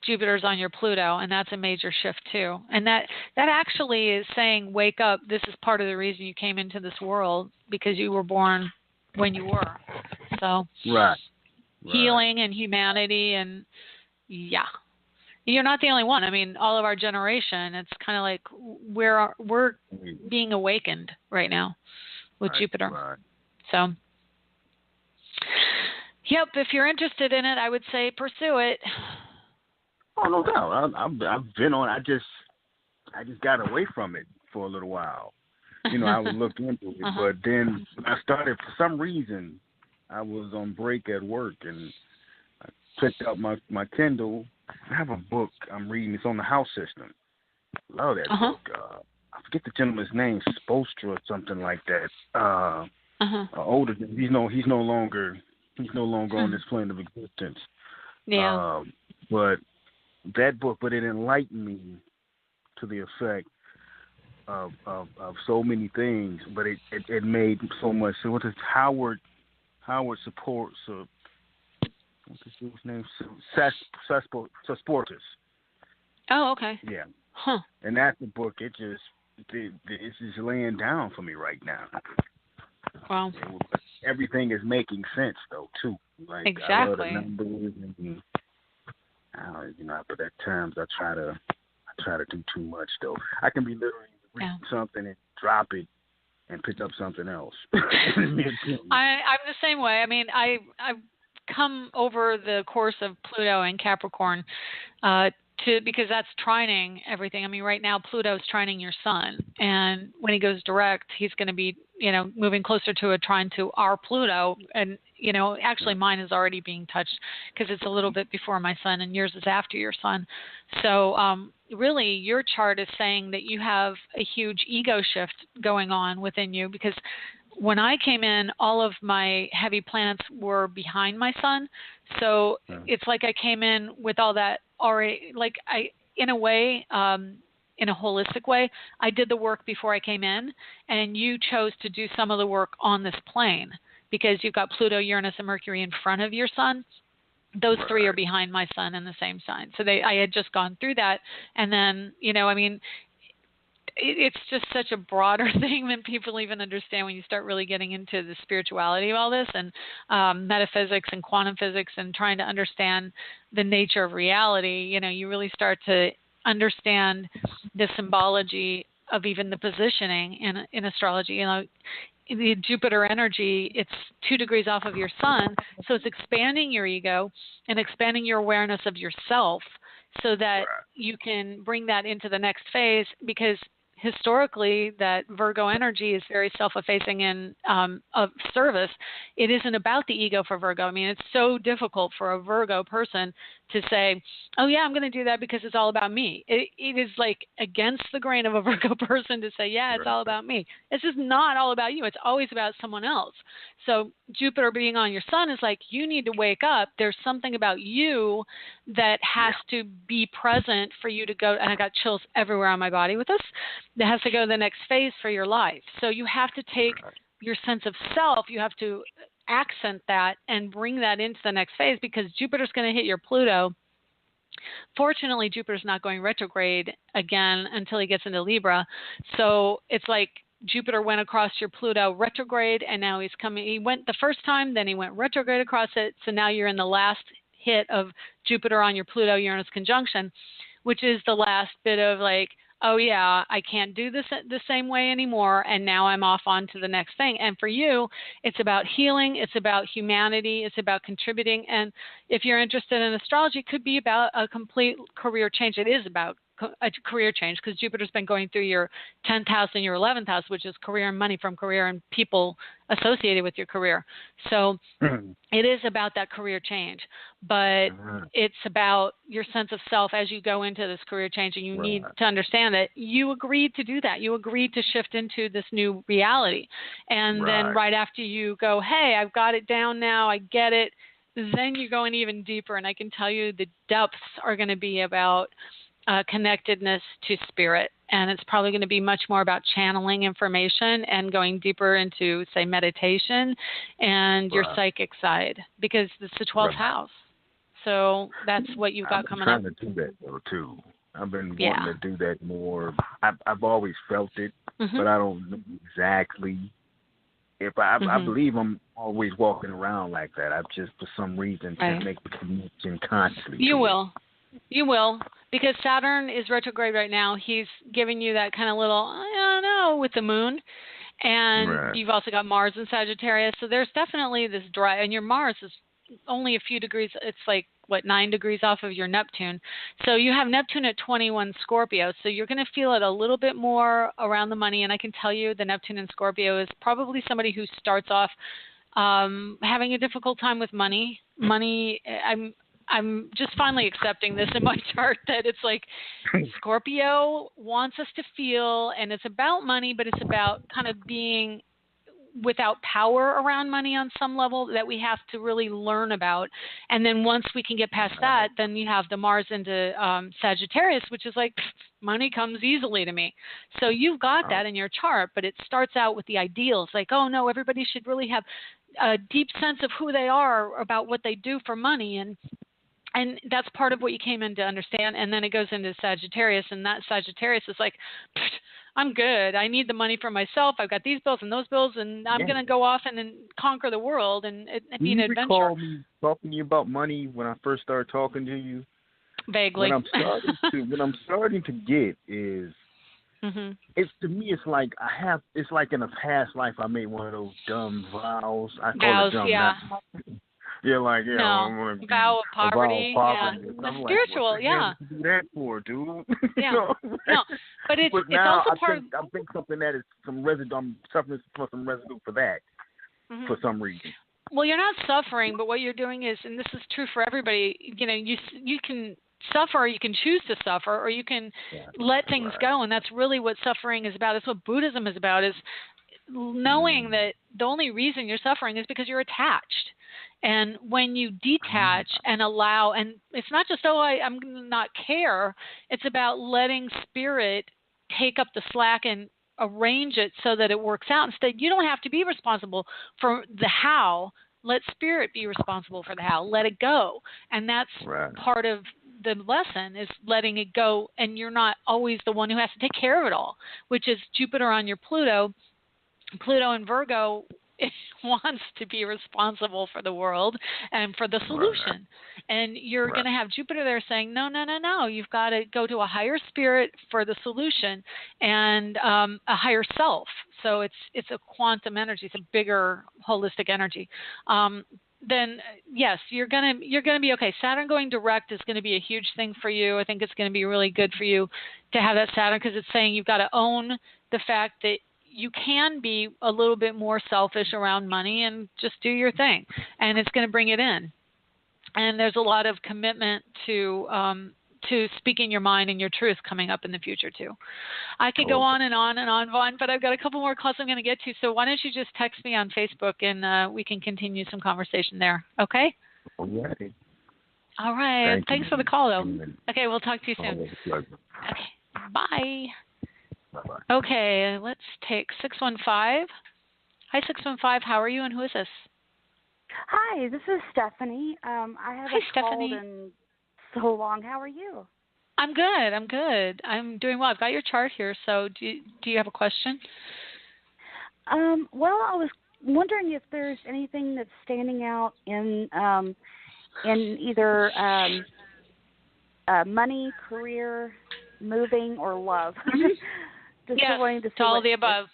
Jupiter's on your Pluto, and that's a major shift too. And that actually is saying, wake up. This is part of the reason you came into this world, because you were born when you were. So, healing and humanity, and you're not the only one. I mean, all of our generation, it's kind of like we're being awakened right now with Jupiter. Right. So, if you're interested in it, I would say pursue it. Oh, no doubt. I've been on. I just got away from it for a little while. I would look into it, but then I started, for some reason, I was on break at work, and I picked up my Kindle. I have a book I'm reading. It's on the house system. Love that book. I forget the gentleman's name, Spostra or something like that. Older. He's no longer on this plane of existence. Yeah. But that book, it enlightened me to the effect of so many things. But it made so much. So what is Howard supports? What's his name? Sasportas. Oh, okay. Yeah. Huh. And that's the book. It's just laying down for me right now. Wow. Everything is making sense, though, too. Like, exactly. I love the numbers, and but at times I try to do too much, though. I can be literally reading something and drop it and pick up something else. I'm the same way. I mean, I've come over the course of Pluto and Capricorn because that's trining everything. I mean, right now Pluto's trining your sun, and when he goes direct, he's going to be, moving closer to a trine to our Pluto, and actually mine is already being touched because it's a little bit before my sun, and yours is after your sun. So really, your chart is saying that you have a huge ego shift going on within you, because when I came in, all of my heavy planets were behind my sun. So it's like I came in with all that already, like in a way, in a holistic way, I did the work before I came in, and you chose to do some of the work on this plane because you've got Pluto, Uranus, and Mercury in front of your sun. Those three are behind my sun in the same sign. So I had just gone through that. And then, it's just such a broader thing than people even understand when you start really getting into the spirituality of all this and metaphysics and quantum physics and trying to understand the nature of reality. You really start to understand the symbology of even the positioning in astrology. The Jupiter energy, it's 2 degrees off of your sun, so it's expanding your ego and expanding your awareness of yourself so that you can bring that into the next phase, because historically that Virgo energy is very self-effacing and of service. It isn't about the ego for Virgo. It's so difficult for a Virgo person to say, oh yeah, I'm going to do that because it's all about me. It is like against the grain of a Virgo person to say, yeah, it's all about me. It's just not all about you. It's always about someone else. So Jupiter being on your sun is like, you need to wake up. There's something about you that has to be present for you to go. And I got chills everywhere on my body with this. That has to go to the next phase for your life. So you have to take your sense of self, you have to accent that and bring that into the next phase, because Jupiter's going to hit your Pluto. Fortunately, Jupiter's not going retrograde again until he gets into Libra. So it's like Jupiter went across your Pluto retrograde, and now he's coming. He went the first time, then he went retrograde across it. So now you're in the last hit of Jupiter on your Pluto-Uranus conjunction, which is the last bit of like, oh yeah, I can't do this the same way anymore, and now I'm off on to the next thing. And for you, it's about healing, it's about humanity, it's about contributing. And if you're interested in astrology, it could be about a complete career change. It is about a career change, because Jupiter's been going through your 10th house and your 11th house, which is career and money from career and people associated with your career. So it is about that career change, but it's about your sense of self as you go into this career change. And you need to understand that you agreed to do that. You agreed to shift into this new reality. And then right after you go, hey, I've got it down now, I get it, then you're going even deeper. And I can tell you the depths are going to be about connectedness to spirit. And it's probably going to be much more about channeling information and going deeper into, say, meditation and your psychic side, because it's the 12th house. So that's what you've got coming up. I'm trying to do that, though, too. I've been wanting to do that more. I've always felt it, but I don't know exactly. If I believe I'm always walking around like that. I just, for some reason, can't make the connection constantly. You will. You will, because Saturn is retrograde right now. He's giving you that kind of little, I don't know, with the moon. And you've also got Mars in Sagittarius. So there's definitely this drive. And your Mars is only a few degrees. It's like, 9 degrees off of your Neptune. So you have Neptune at 21 Scorpio. So you're going to feel it a little bit more around the money. And I can tell you the Neptune in Scorpio is probably somebody who starts off having a difficult time with money. I'm just finally accepting this in my chart, that it's like Scorpio wants us to feel, and it's about money, but it's about kind of being without power around money on some level that we have to really learn about. And then once we can get past that, then you have the Mars into Sagittarius, which is like, money comes easily to me. So you've got that in your chart, but it starts out with the ideals, like, oh no, everybody should really have a deep sense of who they are, about what they do for money. And that's part of what you came in to understand. And then it goes into Sagittarius, and that Sagittarius is like, I'm good. I need the money for myself. I've got these bills and those bills, and I'm going to go off and conquer the world and be an adventure. Do you recall me talking to you about money when I first started talking to you? Vaguely. What I'm starting to get is, it's, to me, it's like it's like in a past life I made one of those dumb vows. I call it dumb. Yeah, like, yeah. No, vow of poverty. Yeah. Spiritual, like, what do that for, dude? Yeah. No, but it's also part of... I think something that is some residue, I'm suffering from some residue for that, for some reason. Well, you're not suffering, but what you're doing is, and this is true for everybody, you can suffer, or you can choose to suffer, or you can let things go, and that's really what suffering is about. That's what Buddhism is about, is knowing that the only reason you're suffering is because you're attached. And when you detach and allow, and it's not just, I'm going to not care. It's about letting spirit take up the slack and arrange it so that it works out. Instead, you don't have to be responsible for the how. Let spirit be responsible for the how. Let it go. And that's part of the lesson, is letting it go. And you're not always the one who has to take care of it all, which is Jupiter on your Pluto. Pluto in Virgo, it wants to be responsible for the world and for the solution. And you're going to have Jupiter there saying, no, you've got to go to a higher spirit for the solution and a higher self. So it's a quantum energy. It's a bigger holistic energy. Then yes, you're gonna be okay. Saturn going direct is going to be a huge thing for you. I think it's going to be really good for you to have that Saturn, because it's saying you've got to own the fact that you can be a little bit more selfish around money and just do your thing, and it's going to bring it in. And there's a lot of commitment to speaking your mind and your truth coming up in the future too. I could go on and on and on, Vaughn, but I've got a couple more calls I'm going to get to. So why don't you just text me on Facebook and we can continue some conversation there. Okay? Okay. All right. Thanks for the call, though. Okay, we'll talk to you soon. Okay. Bye. Bye-bye. Okay, let's take 615. Hi, 615. How are you, and who is this? Hi, this is Stephanie. I haven't called in so long. How are you? I'm good. I'm doing well. I've got your chart here. So do you have a question? Well, I was wondering if there's anything that's standing out in either money, career, moving, or love. Just wanting to see all the above.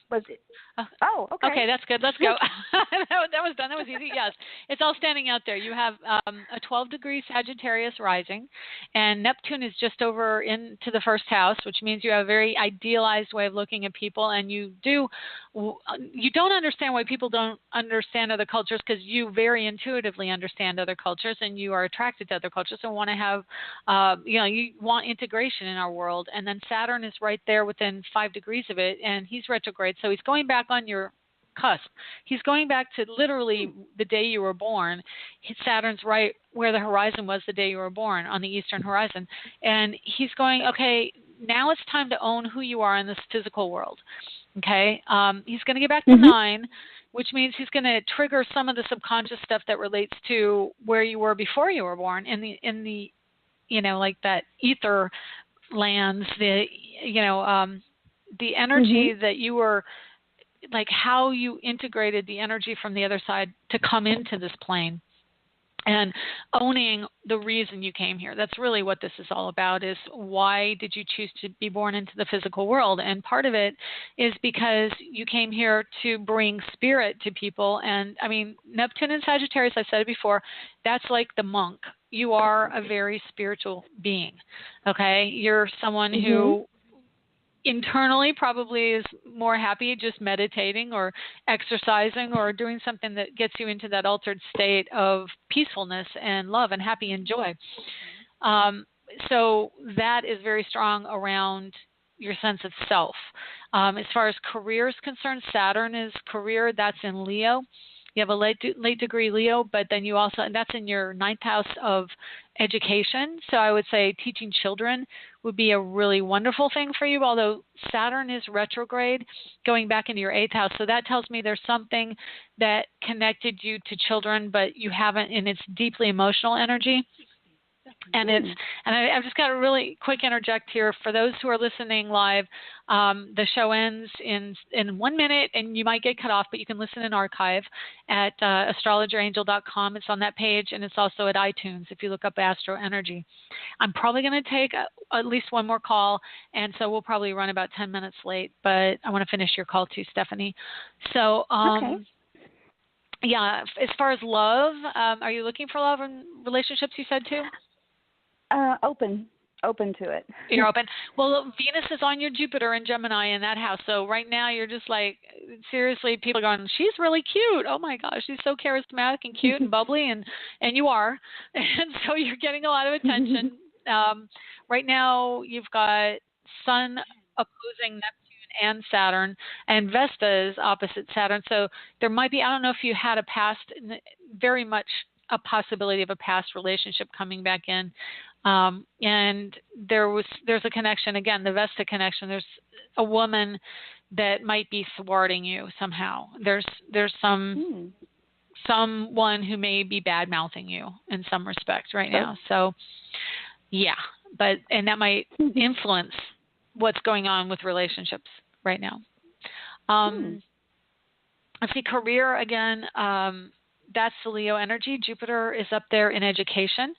Oh, okay. Okay, that's good. Let's go. That was done. That was easy. Yes, it's all standing out there. You have a 12-degree Sagittarius rising, and Neptune is just over into the first house, which means you have a very idealized way of looking at people, and you don't understand why people don't understand other cultures, because you very intuitively understand other cultures, and you are attracted to other cultures and want to have, you want integration in our world. And then Saturn is right there within 5 degrees of it, and he's retrograde, so he's going back on your cusp. He's going back to literally the day you were born. Saturn's right where the horizon was the day you were born, on the eastern horizon. And he's going, okay, now it's time to own who you are in this physical world. Okay? He's going to get back to 9, which means he's going to trigger some of the subconscious stuff that relates to where you were before you were born, in the like that ether lands, the energy that you were, like how you integrated the energy from the other side to come into this plane, and owning the reason you came here. That's really what this is all about, is why did you choose to be born into the physical world? And part of it is because you came here to bring spirit to people. And I mean, Neptune and Sagittarius, I said it before, that's like the monk. You are a very spiritual being, okay? You're someone who internally probably is more happy just meditating or exercising or doing something that gets you into that altered state of peacefulness and love and happy and joy. So that is very strong around your sense of self. As far as career is concerned, Saturn is career. That's in Leo. You have a late degree Leo, but then you also, and that's in your 9th house of education. So I would say teaching children would be a really wonderful thing for you, although Saturn is retrograde going back into your 8th house. So that tells me there's something that connected you to children, but you haven't, and it's deeply emotional energy. And I've just got to really quick interject here for those who are listening live. The show ends in 1 minute, and you might get cut off, but you can listen in archive at astrologerangel.com. It's on that page, and it's also at iTunes if you look up AstroEnergy. I'm probably going to take at least one more call, and so we'll probably run about 10 minutes late, but I want to finish your call too, Stephanie. So, yeah, as far as love, are you looking for love in relationships, you said too? Open to it. You're open. Well, Venus is on your Jupiter in Gemini in that house. So right now you're just like, seriously, people are going, she's really cute. Oh my gosh, she's so charismatic and cute and bubbly, and you are. And so you're getting a lot of attention. Right now you've got Sun opposing Neptune and Saturn, and Vesta is opposite Saturn. So there might be, I don't know if you had a past, very much a possibility of a past relationship coming back in. And there's a connection, again, the Vesta connection. There's a woman that might be thwarting you somehow. There's someone who may be bad-mouthing you in some respect right now. So, yeah, and that might influence what's going on with relationships right now. I see career again. That's the Leo energy. Jupiter is up there in education.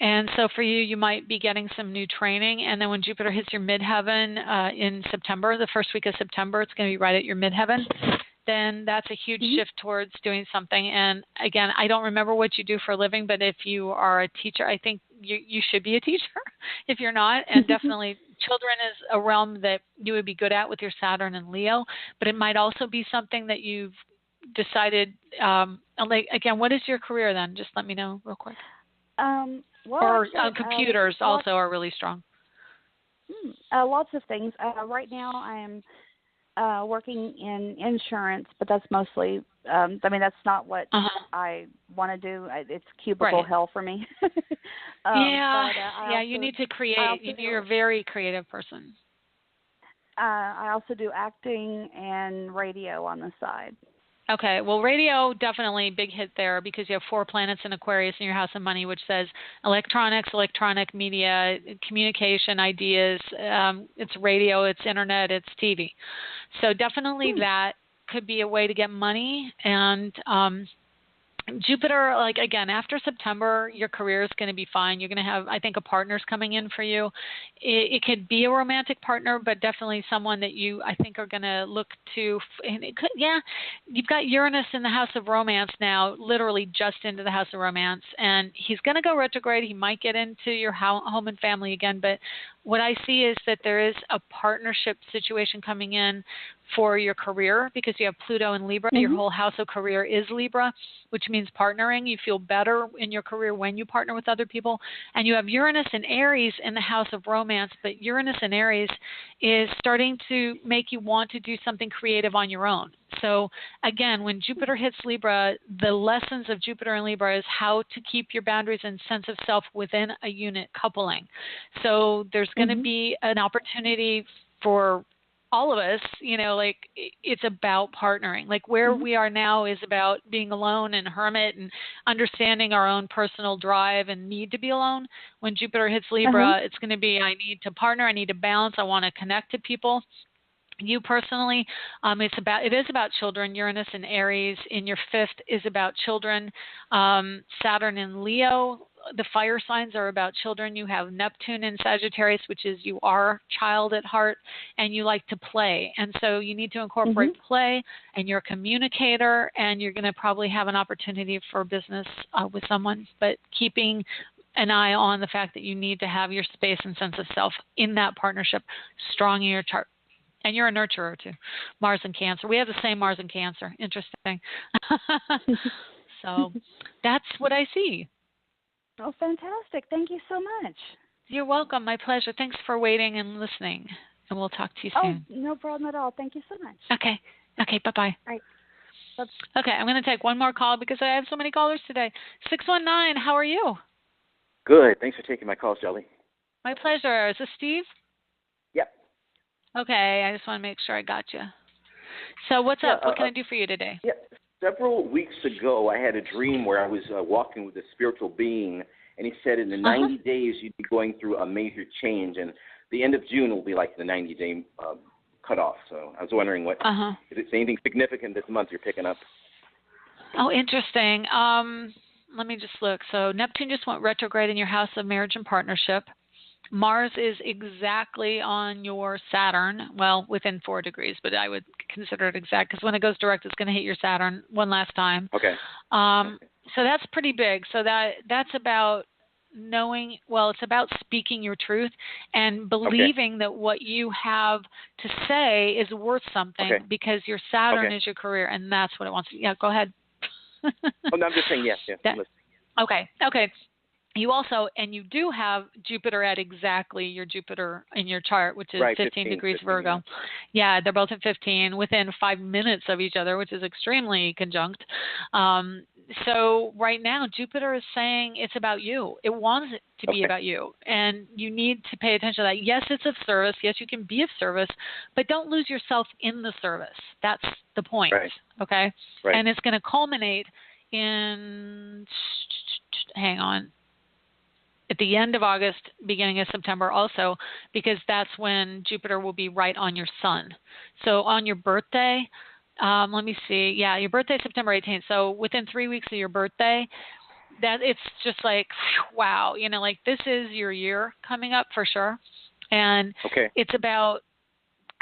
And so for you, you might be getting some new training. And then when Jupiter hits your midheaven in September, the first week of September, it's going to be right at your midheaven. Then that's a huge shift towards doing something. And again, I don't remember what you do for a living, but if you are a teacher, I think you should be a teacher if you're not. And definitely children is a realm that you would be good at with your Saturn and Leo. But it might also be something that you've decided, again, what is your career then? Just let me know real quick. Computers also are really strong. Lots of things. Right now I am working in insurance, but that's mostly, that's not what I want to do. It's cubicle hell for me. You need to create. You're a very creative person. I also do acting and radio on the side. Okay, well, radio, definitely big hit there because you have 4 planets in Aquarius in your house of money, which says electronics, electronic media, communication, ideas. It's radio, it's internet, it's TV. So definitely that could be a way to get money. And Jupiter, again, after September, your career is going to be fine. You're going to have, I think, a partner's coming in for you. It could be a romantic partner, but definitely someone that you, I think, are going to look to. And it could, you've got Uranus in the house of romance now, literally just into the house of romance. And he's going to go retrograde. He might get into your home and family again. But what I see is that there is a partnership situation coming in for your career because you have Pluto in Libra. Your whole house of career is Libra, which means partnering. You feel better in your career when you partner with other people. And you have Uranus and Aries in the house of romance, but Uranus and Aries is starting to make you want to do something creative on your own. So again, when Jupiter hits Libra, the lessons of Jupiter and Libra is how to keep your boundaries and sense of self within a unit coupling. So there's going to be an opportunity for all of us, it's about partnering. Where we are now is about being alone and hermit and understanding our own personal drive and need to be alone. When Jupiter hits Libra, it's going to be, I need to partner, I need to balance, I want to connect to people. You personally, it is about children. Uranus and Aries in your 5th is about children. Saturn and Leo, the fire signs are about children. You have Neptune in Sagittarius, which is you are child at heart and you like to play. And so you need to incorporate play, and you're a communicator, and you're going to probably have an opportunity for business with someone, but keeping an eye on the fact that you need to have your space and sense of self in that partnership strong in your chart. And you're a nurturer too. Mars and Cancer. We have the same Mars and Cancer. Interesting. So that's what I see. Oh, fantastic. Thank you so much. You're welcome. My pleasure. Thanks for waiting and listening. And we'll talk to you soon. Oh, no problem at all. Thank you so much. Okay. Bye-bye. All right. Okay, I'm going to take one more call because I have so many callers today. 619, how are you? Good. Thanks for taking my call, Shelley. My pleasure. Is this Steve? Yep. Okay, I just want to make sure I got you. So what's up? What can I do for you today? Yeah. Several weeks ago, I had a dream where I was walking with a spiritual being, and he said in the 90 days you'd be going through a major change, and the end of June will be like the 90-day cutoff. So I was wondering if it's anything significant this month you're picking up. Oh, interesting. Let me just look. So Neptune just went retrograde in your house of marriage and partnership. Mars is exactly on your Saturn, well, within 4 degrees, but I would consider it exact because when it goes direct, it's going to hit your Saturn one last time. Okay. So that's pretty big. So that's about knowing, well, it's about speaking your truth and believing that what you have to say is worth something because your Saturn is your career, and that's what it wants. Yeah, go ahead. Oh, no, I'm just saying yes. Okay. You also, and you do have Jupiter at exactly your Jupiter in your chart, which is 15 degrees Virgo. Yeah, they're both at 15 within 5 minutes of each other, which is extremely conjunct. So right now, Jupiter is saying it's about you. It wants it to be about you, and you need to pay attention to that. Yes, it's of service. Yes, you can be of service, but don't lose yourself in the service. That's the point, okay? Right. And it's going to culminate in, hang on, at the end of August, beginning of September also, because that's when Jupiter will be right on your sun. So on your birthday, let me see. Yeah, your birthday is September 18th. So within 3 weeks of your birthday, that it's just like, wow, you know, like this is your year coming up for sure. And it's about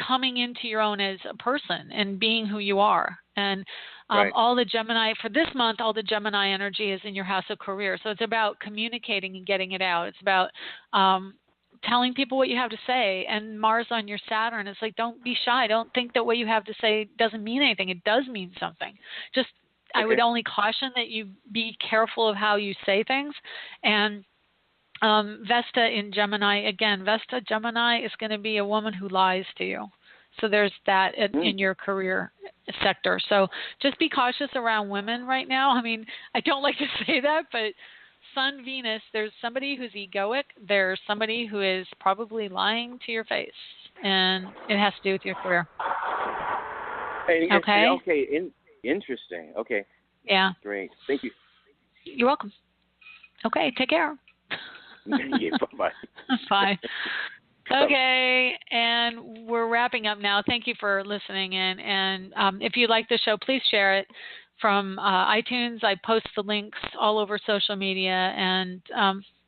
coming into your own as a person and being who you are. And all the Gemini, for this month, all the Gemini energy is in your house of career. So it's about communicating and getting it out. It's about telling people what you have to say. And Mars on your Saturn, it's like, don't be shy. Don't think that what you have to say doesn't mean anything. It does mean something. Just, I would only caution that you be careful of how you say things. And Vesta in Gemini, again, Vesta Gemini is going to be a woman who lies to you. So there's that in your career sector. So just be cautious around women right now. I mean, I don't like to say that, but Sun, Venus, there's somebody who's egoic. There's somebody who is probably lying to your face, and it has to do with your career. Interesting. Okay. Yeah. Great. Thank you. You're welcome. Okay, take care. Yeah, bye-bye. Bye. Okay, and we're wrapping up now. Thank you for listening in. And if you like the show, please share it from iTunes. I post the links all over social media. And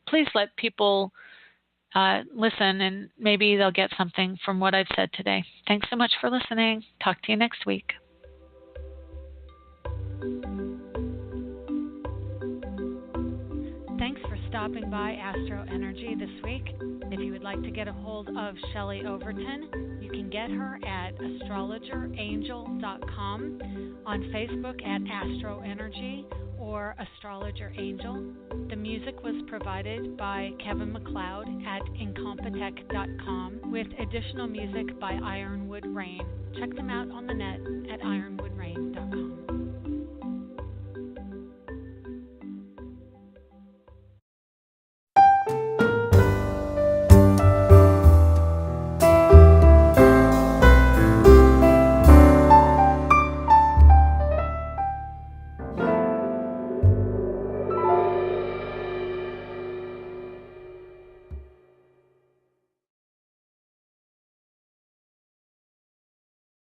please let people listen, and maybe they'll get something from what I've said today. Thanks so much for listening. Talk to you next week. Thanks for stopping by AstroEnergy this week. If you would like to get a hold of Shelley Overton, you can get her at astrologerangel.com, on Facebook at AstroEnergy or Astrologer Angel. The music was provided by Kevin MacLeod at incompetech.com with additional music by Ironwood Rain. Check them out on the net at Ironwood